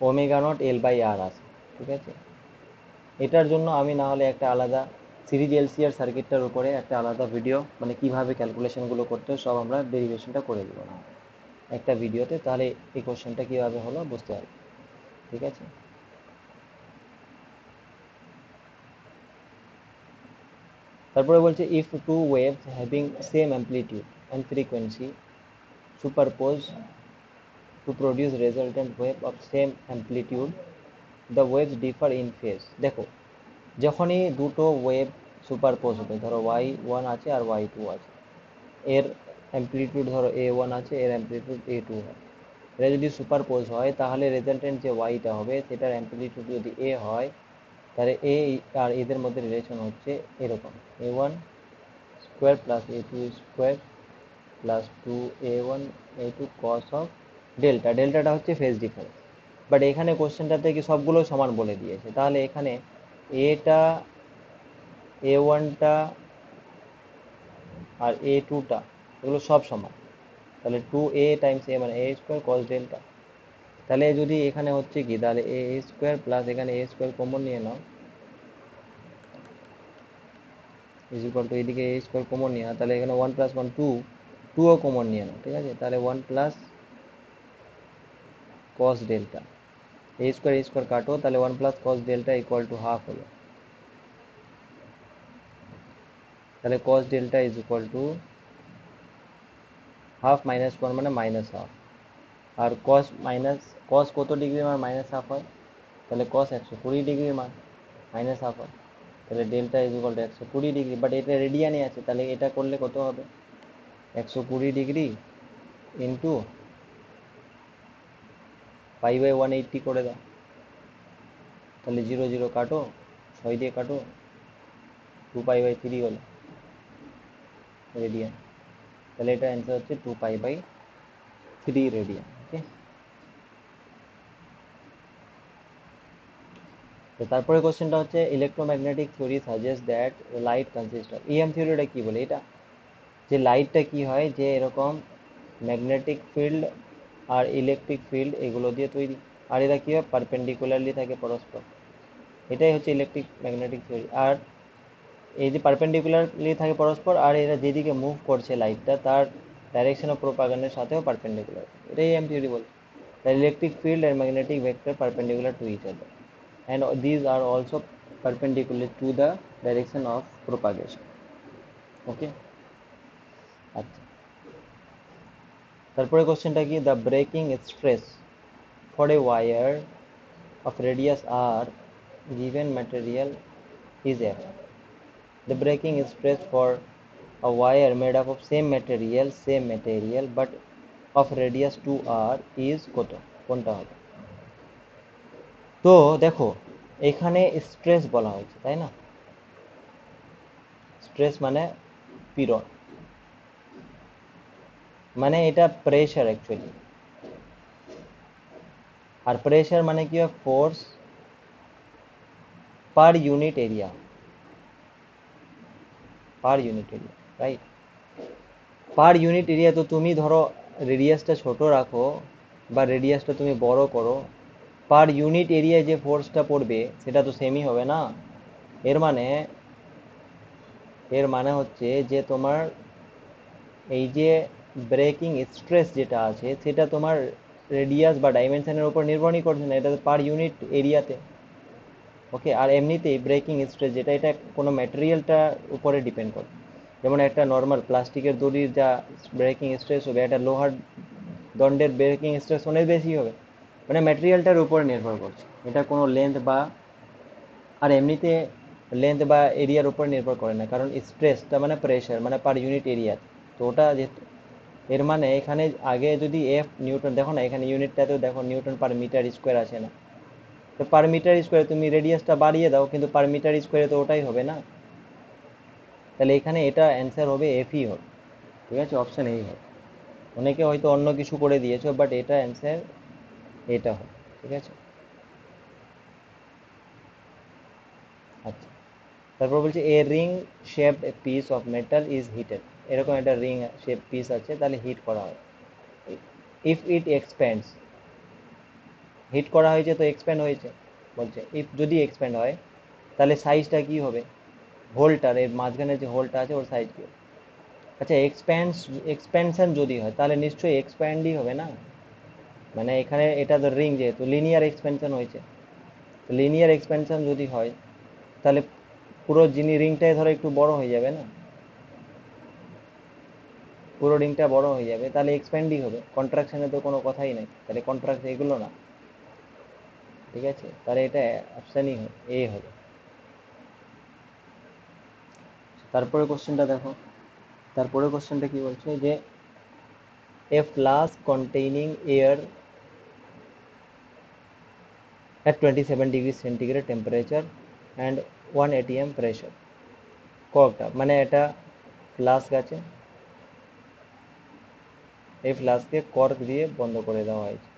ω0L/R আসে, ঠিক আছে। এটার জন্য আমি না হলে একটা আলাদা সিরিজ এলসিআর সার্কিটটার উপরে একটা আলাদা ভিডিও, মানে কিভাবে ক্যালকুলেশনগুলো করতে হয় সব আমরা ডেরিভেশনটা করে দেবো না একটা ভিডিওতে, তাহলে এই কোশ্চেনটা কীভাবে হলো বুঝতে পারবে, ঠিক আছে। তারপরে বলছে if two waves having same amplitude and frequency superpose to produce resultant wave of same amplitude, the waves differ in phase. দেখো, যখনই দুটো ওয়েভ সুপারপোজ হবে, ধরো y1 আছে আর y2 আছে, এর অ্যাম্পলিটিউড ধরো a1 আছে, এর অ্যাম্পলিটিউড a2 হয়, এটা যদি সুপারপোজ হয় তাহলে রেজাল্টেন্ট যে ওয়াইটা হবে সেটার অ্যাম্পলিটিউড যদি এ হয়, তাহলে এ আর এদের মধ্যে রিলেশন হচ্ছে এরকম, a1 square plus a2 square plus 2a1 a2 cos of delta, ডেল্টাটা হচ্ছে ফেজ ডিফারেন্স। বাট এখানে কোশ্চেনটা থেকে সবগুলো সমান বলে দিয়েছে, তাহলে এখানে এটা a1টা আর a2টা এগুলো সব সমান, তাহলে 2a টাইমস a মানে a স্কোয়ার কস ডেল্টা। তাহলে যদি এখানে হচ্ছে কি, তাহলে এ স্কোয়ার প্লাস এখানে এ স্কোয়ার কমন নিয়ে নাও, ইজ ইকুয়াল টু এদিকে এ স্কোয়ার কমন নিয়ে নাও, তাহলে এখানে 1 + 1 2, 2ও কমন নিয়ে নাও, ঠিক আছে, তাহলে 1 plus cos delta, a square কাটো, তাহলে 1 plus cos delta equal to half হলো, তাহলে cos delta is equal to half minus 1 মানে মাইনাস হাফ। আর কস কত ডিগ্রির মান মাইনাস হাফ হয়, তাহলে কস 120 ডিগ্রির মান মাইনাস হাফ হয়। তাহলে delta is equal two 120 degree, but এটা রেডিয়ানে আছে, তাহলে এটা করলে কত হবে? 120 ডিগ্রি ইন্টু π/180 করে দাও, তাহলে 0 0 কাটো, 6 দিয়ে কাটো, 2π/3 হলো রেডিয়ান। তাহলে এটা অ্যান্সার হচ্ছে 2π/3 রেডিয়ান। ওকে, তো তারপরে কোশ্চেনটা হচ্ছে electromagnetic theory suggest that light consist of, EM থিওরিটা কি বলে এটা, যে লাইটটা কি হয়, যে এরকম ম্যাগনেটিক ফিল্ড আর ইলেকট্রিক ফিল্ড এগুলো দিয়ে তৈরি, আর এরা কি হয়, পারপেন্ডিকুলারলি থাকে পরস্পর, এটাই হচ্ছে ইলেকট্রিক ম্যাগনেটিক থিওরি। আর এই যে পারপেন্ডিকুলারলি থাকে পরস্পর, আর এরা যেদিকে মুভ করছে লাইটটা, তার ডাইরেকশন অফ প্রোপাগেশনের সাথেও পারপেন্ডিকুলার, এটাই এম থিওরি বলে। The electric field and magnetic vector perpendicular to each other, and these are also perpendicular to the direction of propagation. Okay, আচ্ছা, তারপরে কোশ্চেনটা কি, the breaking stress for a wire of radius r given material is f. The breaking stress for a wire made up of same material but of radius 2r is কত, কোনটা হবে? তো দেখো, এখানে স্ট্রেস বলা হয়েছে, তাই না? স্ট্রেস মানে পীড়ন, মানে এটা প্রেশার অ্যাকচুয়ালি, আর প্রেশার মানে কি হয়, force per unit area, per unit area, right? Per unit area, তো তুমি ধরো রেডিয়াসটা ছোট রাখো বা রেডিয়াসটা তুমি বড় করো, পার ইউনিট এরিয়ায় যে ফোর্সটা পড়বে সেটা তো সেমই হবে না। এর মানে এর মানে হচ্ছে যে তোমার এই যে ব্রেকিং স্ট্রেস যেটা আছে সেটা তোমার রেডিয়াস বা ডাইমেনশনের উপর নির্ভরই করছে না, এটা পার ইউনিট এরিয়াতে। ওকে, আর এমনিতেই ব্রেকিং স্ট্রেস যেটা, এটা কোনো ম্যাটেরিয়ালটার উপরে ডিপেন্ড করে। যেমন একটা নর্মাল প্লাস্টিকের দড়ির যা ব্রেকিং স্ট্রেস হবে, একটা লোহার দণ্ডের ব্রেকিং স্ট্রেস অনেক বেশি হবে, মানে ম্যাটেরিয়ালটার উপর নির্ভর করছে, এটা কোনো লেন্থ বা, আর এমনিতে লেন্থ বা এরিয়ার উপর নির্ভর করে না, কারণ স্ট্রেসটা মানে প্রেশার মানে পার ইউনিট এরিয়া, তো ওটা যেহেতু, এর মানে এখানে আগে যদি এফ নিউটন, দেখো না এখানে ইউনিটটাতেও দেখো নিউটন পার মিটার স্কোয়ার আছে না, তো পার মিটার স্কোয়ারে তুমি রেডিয়াসটা বাড়িয়ে দাও, কিন্তু পার মিটার স্কোয়ারে তো ওটাই হবে না, তাহলে এখানে এটা অ্যান্সার হবে এফই হবে। ঠিক আছে, অপশন এই হবে, অনেকে হয়তো অন্য কিছু করে দিয়েছো, বাট এটা অ্যান্সার এটা হবে। ঠিক আছে, আচ্ছা, তারপর বলছে a ring shaped piece of metal is heated, এরকম একটা রিং শেপ পিস আছে, তাহলে হিট করা হয়, ইফ ইট এক্সপ্যান্ডস, হিট করা হয়েছে তো এক্সপ্যান্ড হয়েছে, বলছে ইফ যদি এক্সপ্যান্ড হয় তাহলে সাইজটা কি হবে, হোলটার এর মাঝখানে যে হোলটা আছে ওর সাইজ কি হবে? আচ্ছা, এক্সপ্যানশন যদি হয় তাহলে নিশ্চয়ই এক্সপ্যান্ডই হবে না, মানে এখানে এটা তো রিং, যেহেতু লিনিয়ার এক্সপেনশন হয়েছে, লিনিয়ার এক্সপেনশন যদি হয় তাহলে পুরো যিনি রিংটাই ধরো একটু বড় হয়ে যাবে না, পুরো রিংটা বড় হয়ে যাবে, তাহলে এক্সপ্যান্ডই হবে, কন্ট্রাকশনে তো কোনো কথাই নাই, তাহলে কন্ট্রাক্ট এগুলো না। ঠিক আছে, তাহলে এটা অপশানই এ হবে। তারপরে কোশ্চেনটা দেখো, তারপরে কোশ্চেনটা কি বলছে, যে a flask containing air at 27 degree centigrade temperature and 1 atm pressure, কর্কটা মানে এটা ফ্লাস্ক আছে, এই ফ্লাস্কে কর্ক দিয়ে বন্ধ করে দেওয়া হয়েছে,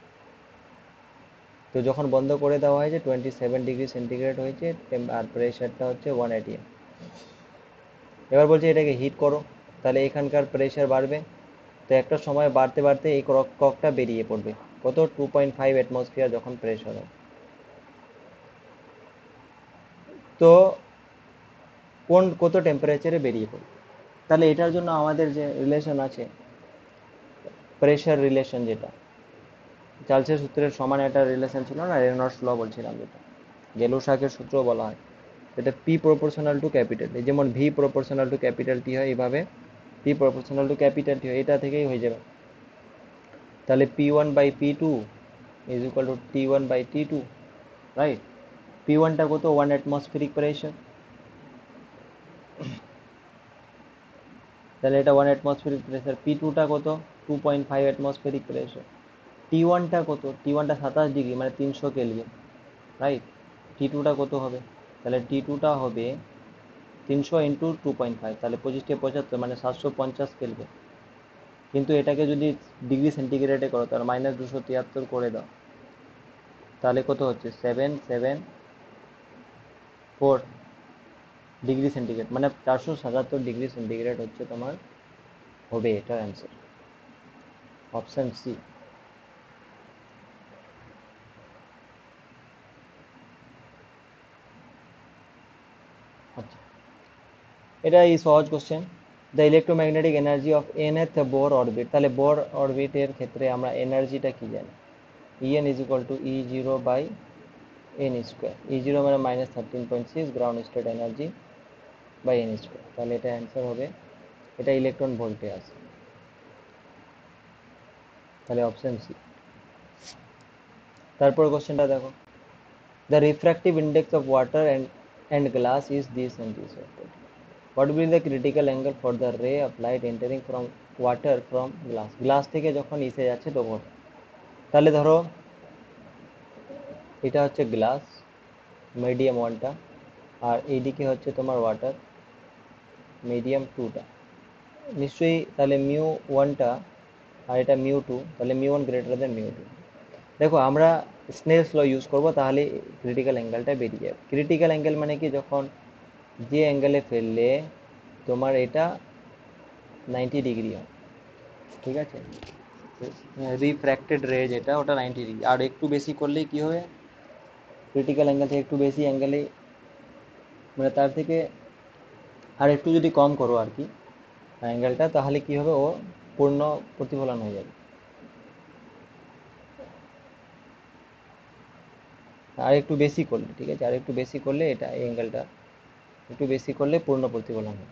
তো যখন বন্ধ করে দেওয়া হয়েছে 27 ডিগ্রি সেন্টিগ্রেড হয়েছে, আর প্রেশারটা হচ্ছে 1 atm। এবার বলছে এটাকে হিট করো, তাহলে এখানকার প্রেশার বাড়বে, তো একটা সময় বাড়তে বাড়তে এই কর্কটা বেরিয়ে পড়বে, কত, 2.5 অ্যাটমসফিয়ার যখন প্রেশার হবে, তো কত টেম্পারেচারে বেরিয়ে পড়বে। তাহলে এটার জন্য আমাদের যে রিলেশন আছে, প্রেশার রিলেশন, যেটা চার্লসের সূত্রের সমান একটা রিলেশন ছিল না, রেনল্ডস ল বলছিলাম, যেটা গেলো শাকের সূত্র বলা হয়, এটা পি প্রপোর্শনাল টু ক্যাপিটাল, যেমন V proportional to capital T হয়, এইভাবে P proportional to capital T হয়, এটা থেকেই হয়ে যাবে। তাহলে P1/P2 is equal to T1/T2, right? P1টা কত, 1 অ্যাটমসফেরিক প্রেশার, তাহলে এটা 1 atmospheric প্রেসার। P2টা কত? 2.5 atmospheric প্রেসার। T1টা কত? T1টা 27 ডিগ্রি মানে 300 কেলভিন, রাইট? T2টা কত হবে? তাহলে T2টা হবে 300 × 2.5, তাহলে 25 × 75 মানে 750 কেলভিন। কিন্তু এটাকে যদি ডিগ্রি সেন্টিগ্রেডে করো, তার -273 করে দাও, তাহলে কত হচ্ছে? 774 ডিগ্রি সেন্টিগ্রেড, মানে 477 ডিগ্রি সেন্টিগ্রেড হচ্ছে তোমার, হবে এটার অ্যান্সার, অপশন সি। আচ্ছা, এটা এই সহজ question. The electromagnetic energy of nth Bohr orbit. তাহলে বোর অরবিটের ক্ষেত্রে আমরা এনার্জিটা কি জানি? En is equal two E0/n²। E0 মানে -13.6 ground state energy by n²। তাহলে এটা অ্যান্সার হবে, এটা ইলেকট্রন ভোল্টে আছে, তাহলে অপশন সি। তারপর কোশ্চেনটা দেখো, the refractive index of water and glass is this and this. What will the critical angle for the রে of light entering from water from glass? Glass থেকে যখন এসে যাচ্ছে তখন, তাহলে ধরো এটা হচ্ছে গ্লাস মিডিয়াম ওয়ানটা, আর এইদিকে হচ্ছে তোমার ওয়াটার মিডিয়াম টুটা, নিশ্চয়ই। তাহলে মিউ ওয়ানটা আর এটা মিউ টু, তাহলে mu one greater than mu two. দেখো আমরা স্নেলস ল ইউজ করবো, তাহলে ক্রিটিক্যাল অ্যাঙ্গেলটা বেরিয়ে যাবে। ক্রিটিক্যাল অ্যাঙ্গেল মানে কি? যখন যে অ্যাঙ্গেলে ফেললে তোমার এটা 90 ডিগ্রি হয়, ঠিক আছে? রিফ্র্যাক্টেড রে যেটা, ওটা 90 ডিগ্রি, আর একটু বেশি করলেই কি হবে? ক্রিটিক্যাল অ্যাঙ্গেল থেকে একটু বেশি অ্যাঙ্গেলে, মানে তার থেকে আর একটু যদি কম করো আর কি অ্যাঙ্গেলটা, তাহলে কি হবে? ও পূর্ণ প্রতিফলন হয়ে যাবে। আর একটু বেশি করলে, ঠিক আছে, আর একটু বেশি করলে এটা এই অ্যাঙ্গেলটা একটু বেশি করলে পূর্ণ প্রতিফলন হবে।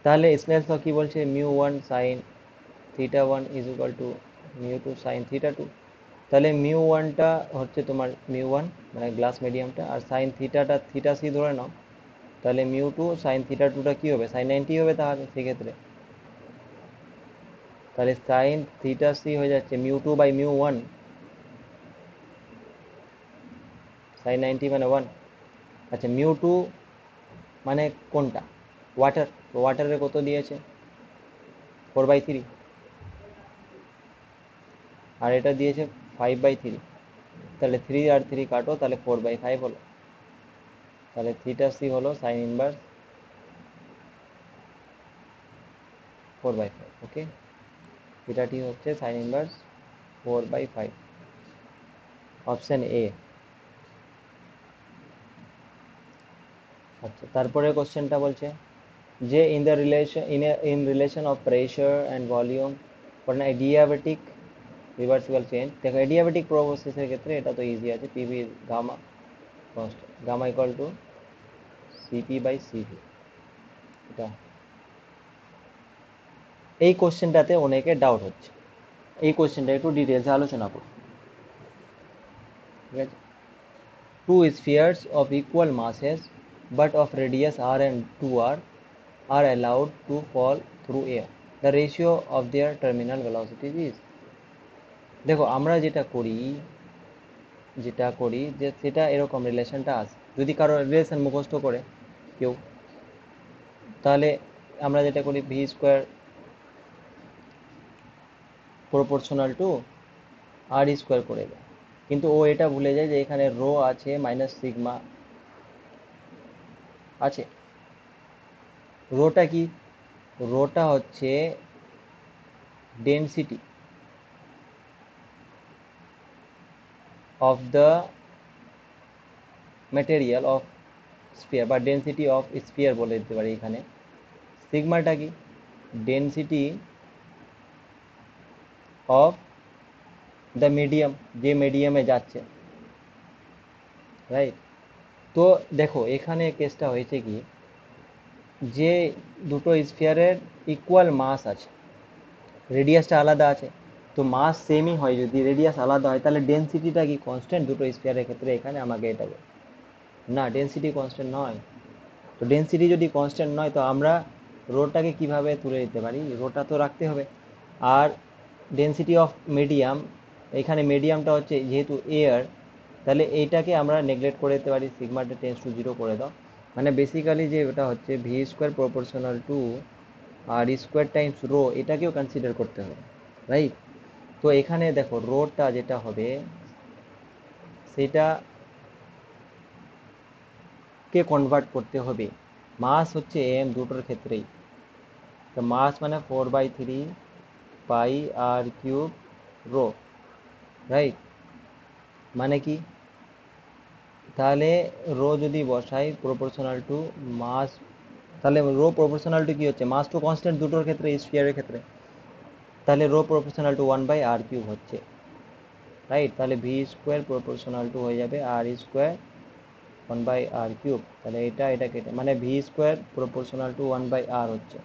তাহলে স্নেলস ল কি বলছে? μ1 sin θ1 is equal to μ2 sin θ2। তাহলে মিউ ওয়ানটা হচ্ছে তোমার মিউ ওয়ান, মানে গ্লাস মিডিয়ামটা, আর সাইন থিটাটা থিটা সি ধরে নাও, তাহলে μ2 sin θ2টা কি হবে? sin 90 হবে। তাহলে সেক্ষেত্রে তাহলে সাইন থিটা সি হয়ে যাচ্ছে μ2/μ1, sin 90 মানে 1। আচ্ছা, μ2 মানে কোনটা? ওয়াটার, ওয়াটারের কত দিয়েছে? 4/3, আর এটা দিয়েছে 5/3। তাহলে 3 আর 3 কাটো, তাহলে 4/5 হলো। তাহলে থিটা সি হলো সাইন ইনভার্স 4/5। ওকে, থিটাটি হচ্ছে সাইন ইনভার্স 4/5, অপশন এ। আচ্ছা, তারপরে কোশ্চেনটা বলছে যে in relation of pressure and volume for an adiabatic reversible change. দেখো অ্যাডিয়াবেটিক প্রসেসের ক্ষেত্রে এটা তো ইজি আছে, PV gamma constant, gamma equal to CP CV. এটা এই কোশ্চেনটাতে অনেকে ডাউট হচ্ছে, এই কোশ্চেনটা একটু ডিটেলসে আলোচনা করব, ঠিক আছে? Two spheres of equal masses but of radius r and 2r are allowed to fall through air. The ratio of their terminal velocities is। দেখো আমরা যেটা করি যে সেটা এরকম রিলেশনটা আছে। যদি কারো রিলেশন মুখস্থ করে কেউ, তাহলে আমরা যেটা করি v² প্রপোর্শনাল টু r² করে দেয়। কিন্তু ও এটা ভুলে যায় যে এখানে রো আছে মাইনাস সিগমা আছে। রোটা কি? রোটা হচ্ছে density of the material of spear, বা ডেনসিটি অফ স্পিয়ার বলে দিতে পারি এখানে। সিগমাটা কি? ডেনসিটি অফ দ্য মিডিয়াম, যে মিডিয়ামে যাচ্ছে, রাইট? তো দেখো এখানে কেসটা হয়েছে কি, যে দুটো স্পিয়ারের ইকুয়াল মাস আছে, রেডিয়াসটা আলাদা আছে, তো মাস সেমই হয়, যদি রেডিয়াস আলাদা হয় তাহলে ডেনসিটিটা কি কনস্ট্যান্ট দুটো স্পিয়ারের ক্ষেত্রে? এখানে আমাকে এটা বলো। না, ডেনসিটি কনস্ট্যান্ট নয়। তো ডেনসিটি যদি কনস্ট্যান্ট নয়, তো আমরা রোটাকে কিভাবে তুলে দিতে পারি, রোটা তো রাখতে হবে। আর ডেন্সিটি অফ মিডিয়াম, এখানে মিডিয়ামটা হচ্ছে যেহেতু এয়ার, তাহলে এইটাকে আমরা নেগলেক্ট করে দিতে পারি, সিগমাটা টেন্স টু জিরো করে দাও। মানে বেসিক্যালি যে ওটা হচ্ছে v square proportional to R square times rho, এটাকেও কনসিডার করতে হবে, রাইট? তো এখানে দেখো রোটা যেটা হবে সেটা কে কনভার্ট করতে হবে, মাস হচ্ছে এম দুটোর ক্ষেত্রেই। তো মাস মানে 4/3 পাই আর কিউব রো, রাইট? মানে কি, তাহলে রো যদি বসাই প্রপোর্শনাল টু মাস, তাহলে রো প্রপোর্শনাল টু কি হচ্ছে, মাস টু কনস্ট্যান্ট দুটোর ক্ষেত্রে, স্ফিয়ারের ক্ষেত্রে, তাহলে rho proportional to 1/r cube হচ্ছে, রাইট? তাহলে ভি স্কোয়ার প্রপোর্শনাল টু হয়ে যাবে আর স্কোয়ার 1/r কিউব, তাহলে এটা কেটে মানে V square proportional to 1/r হচ্ছে।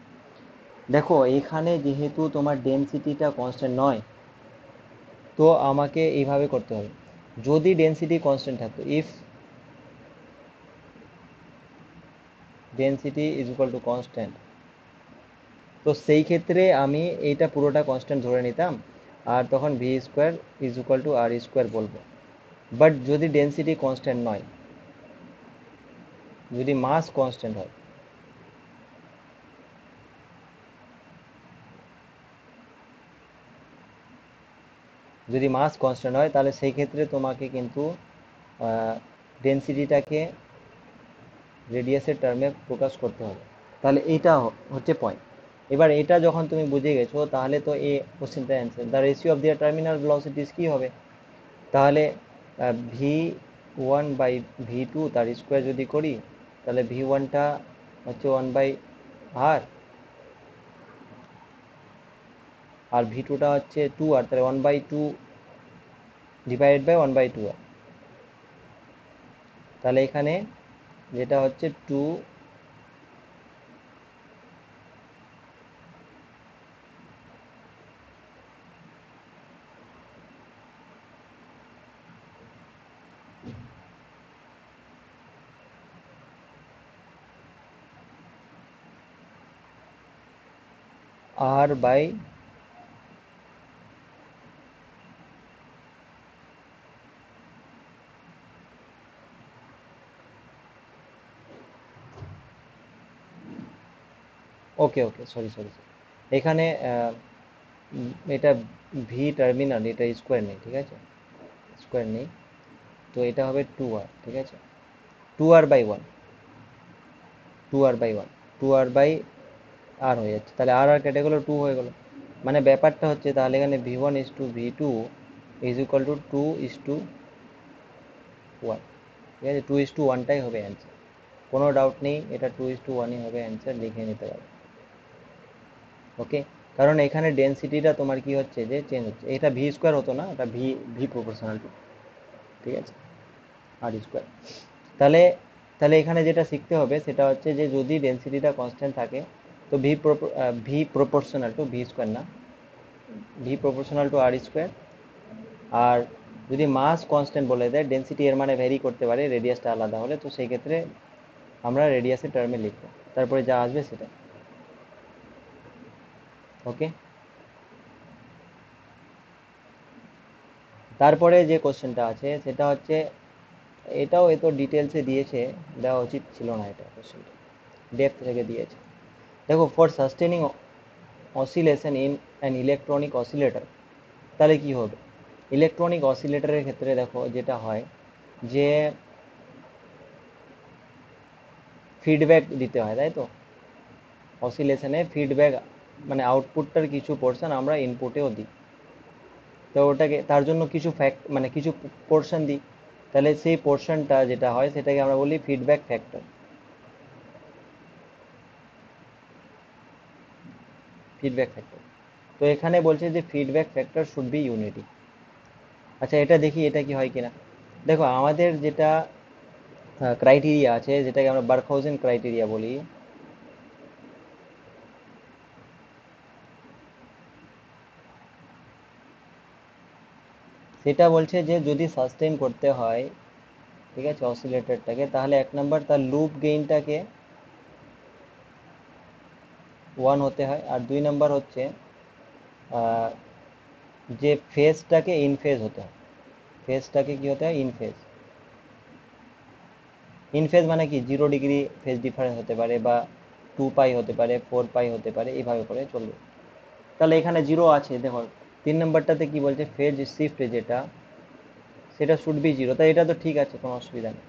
দেখো এখানে যেহেতু তোমার ডেন্সিটিটা কনস্ট্যান্ট নয়, তো আমাকে এইভাবে করতে হবে। যদি ডেন্সিটি কনস্ট্যান্ট থাকতো, if density is equal to constant, তো সেই ক্ষেত্রে আমি এইটা পুরোটা কনস্ট্যান্ট ধরে নিতাম, আর তখন v square is equal to R square বলবো। বাট যদি ডেন্সিটি কনস্ট্যান্ট নয়, যদি মাস কনস্ট্যান্ট হয়, যদি মাস কনস্ট্যান্ট হয়, তাহলে সেই ক্ষেত্রে তোমাকে কিন্তু ডেন্সিটিটাকে রেডিয়াসের টার্মে প্রকাশ করতে হবে। তাহলে এইটা হচ্ছে পয়েন্ট। এবার এটা যখন তুমি বুঝে গেছো, তাহলে তো এই কোশ্চেনটার answer, the ratio of their terminal velocities কি হবে, তাহলে v1/v2 তার স্কোয়ার যদি করি, তাহলে v1টা হচ্ছে 1/r, আর v2টা হচ্ছে 2r, তাহলে 1/2 ডিভাইডেড বাই 1/2r। তাহলে এখানে যেটা হচ্ছে 2r/, ওকে ওকে, সরি সরি সরি, এখানে এটা ভি টার্মিনাল, এটা স্কোয়ার নেই, ঠিক আছে, স্কোয়ার নেই, তো এটা হবে 2r, ঠিক আছে, 2r/1, 2r/1, 2r/r হয়ে যাচ্ছে, তাহলে আর আর কেটে গেলো, 2 হয়ে গেলো। মানে ব্যাপারটা হচ্ছে তাহলে এখানে v1:v2 ইজ ইকুয়াল টু 2:1, ঠিক আছে, 2:1টাই হবে অ্যান্সার, কোনো ডাউট নেই, এটা 2:1ই হবে অ্যান্সার, লিখে নিতে পারো। ওকে, কারণ এখানে ডেন্সিটিটা তোমার কি হচ্ছে যে চেঞ্জ হচ্ছে, এটা ভি স্কোয়ার হতো না, এটা ভি ভি প্রপোর্শনাল টু, ঠিক আছে, আর স্কোয়ার। তাহলে তাহলে এখানে যেটা শিখতে হবে সেটা হচ্ছে যে যদি ডেন্সিটিটা কনস্ট্যান্ট থাকে, তো V proportional to V square না, V proportional to R square. আর যদি মাস কনস্ট্যান্ট বলে দেয়, ডেন্সিটি এর মানে ভ্যারি করতে পারে রেডিয়াসটা আলাদা হলে, তো সেই ক্ষেত্রে আমরা রেডিয়াসের টার্মে লিখবো, তারপরে যা আসবে সেটা। ওকে, তারপরে যে কোশ্চেনটা আছে সেটা হচ্ছে, এটাও এত ডিটেলসে দিয়েছে, দেওয়া উচিত ছিল না, এটা কোশ্চেনটা ডেপথ থেকে দিয়েছে। দেখো, for sustaining oscillation in an electronic oscillator, তাহলে কি হবে, ইলেকট্রনিক অসিলেটরের ক্ষেত্রে দেখো যেটা হয় যে ফিডব্যাক দিতে হয়, তাই তো, অসিলেশনে ফিডব্যাক মানে আউটপুটটার কিছু পোর্শন আমরা ইনপুটেও দিই, তো ওটাকে তার জন্য কিছু ফ্যাক্ট মানে কিছু পোর্শন দিই, তাহলে সেই পোর্শনটা যেটা হয় সেটাকে আমরা বলি ফিডব্যাক ফ্যাক্টর, ফিডব্যাক ফ্যাক্টর। তো এখানে বলছে যে feedback factor should be unity. আচ্ছা, এটা দেখি এটা কি হয় কিনা। দেখো আমাদের যেটা ক্রাইটেরিয়া আছে, যেটাকে আমরা বার্কহাউজেন ক্রাইটেরিয়া বলি, সেটা বলছে যে যদি সাস্টেইন করতে হয়, ঠিক আছে, অসিলেটরটাকে, তাহলে 1 নম্বর তার লুপ গেইনটাকে ওয়ান হতে হয়। আর 2 নাম্বার হচ্ছে আহ, যে ফেজটাকে ইন ফেজ হতে হয়, ফেজটাকে কি হতে হয়, ইন ফেজ। ইন ফেজ মানে কি 0 ডিগ্রি ফেজ ডিফারেন্স হতে পারে, বা 2 পাই হতে পারে, 4 পাই হতে পারে, এইভাবে করে চলবে। তাহলে এখানে জিরো আছে দেখো। 3 নাম্বারটাতে কি বলছে, ফেজ শিফট যেটা, সেটা শুড বি জিরো, তাই এটা তো ঠিক আছে, কোনো অসুবিধা নেই।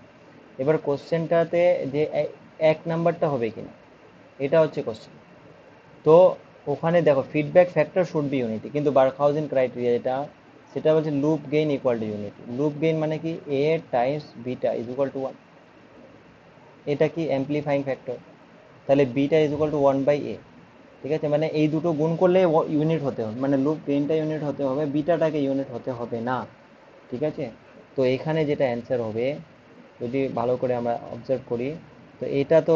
এবার কোশ্চেনটাতে যে 1 নাম্বারটা হবে কিনা, এটা হচ্ছে কোশ্চেন। তো ওখানে দেখো feedback factor should be unity, কিন্তু বার্কহাউজেন ক্রাইটেরিয়া যেটা, সেটা বলছে loop gain equal to unity. Loop gain মানে কি, A times beta is equal to 1, এটা কি অ্যাম্প্লিফাইং ফ্যাক্টর। তাহলে beta is equal to 1/a। ঠিক আছে, মানে এই দুটো গুণ করলে ইউনিট হতে হবে, মানে লুপ গেইনটা ইউনিট হতে হবে, বিটাটাকে ইউনিট হতে হবে না। ঠিক আছে, তো এখানে যেটা অ্যান্সার হবে, যদি ভালো করে আমরা অবজার্ভ করি, তো এটা তো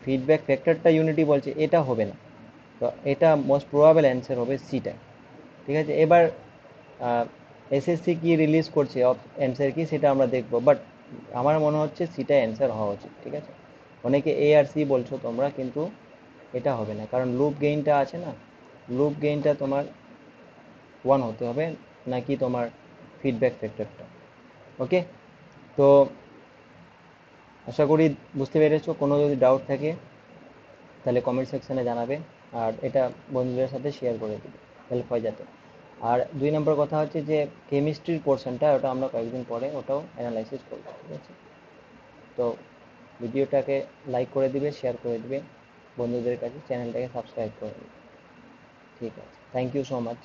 ফিডব্যাক ফ্যাক্টরটা ইউনিটি বলছে, এটা হবে না। তো এটা মোস্ট প্রবাবল অ্যান্সার হবে সিটা। ঠিক আছে, এবার এসএসসি কি রিলিজ করছে অ্যান্সার কি, সেটা আমরা দেখবো, বাট আমার মনে হচ্ছে সিটা অ্যান্সার হওয়া উচিত। ঠিক আছে, অনেকে এ আর সি বলছো তোমরা, কিন্তু এটা হবে না, কারণ লুপ গেইনটা আছে না, লুপ গেইনটা তোমার 1 হতে হবে, নাকি তোমার ফিডব্যাক ফ্যাক্টরটা। ওকে, তো আশা করি বুঝতে পেরেছো। কোনো যদি ডাউট থাকে তাহলে কমেন্ট সেকশনে জানাবে, আর এটা বন্ধুদের সাথে শেয়ার করে দিবে, হেল্প হয় যাতে। আর 2 নম্বর কথা হচ্ছে যে কেমিস্ট্রির পোর্শনটা, ওটা আমরা কয়েকদিন পরে ওটাও অ্যানালাইসিস করবো। ঠিক আছে, তো ভিডিওটাকে লাইক করে দিবে, শেয়ার করে দিবে বন্ধুদের কাছে, চ্যানেলটাকে সাবস্ক্রাইব করে দিবে। ঠিক আছে, থ্যাংক ইউ সো মাচ।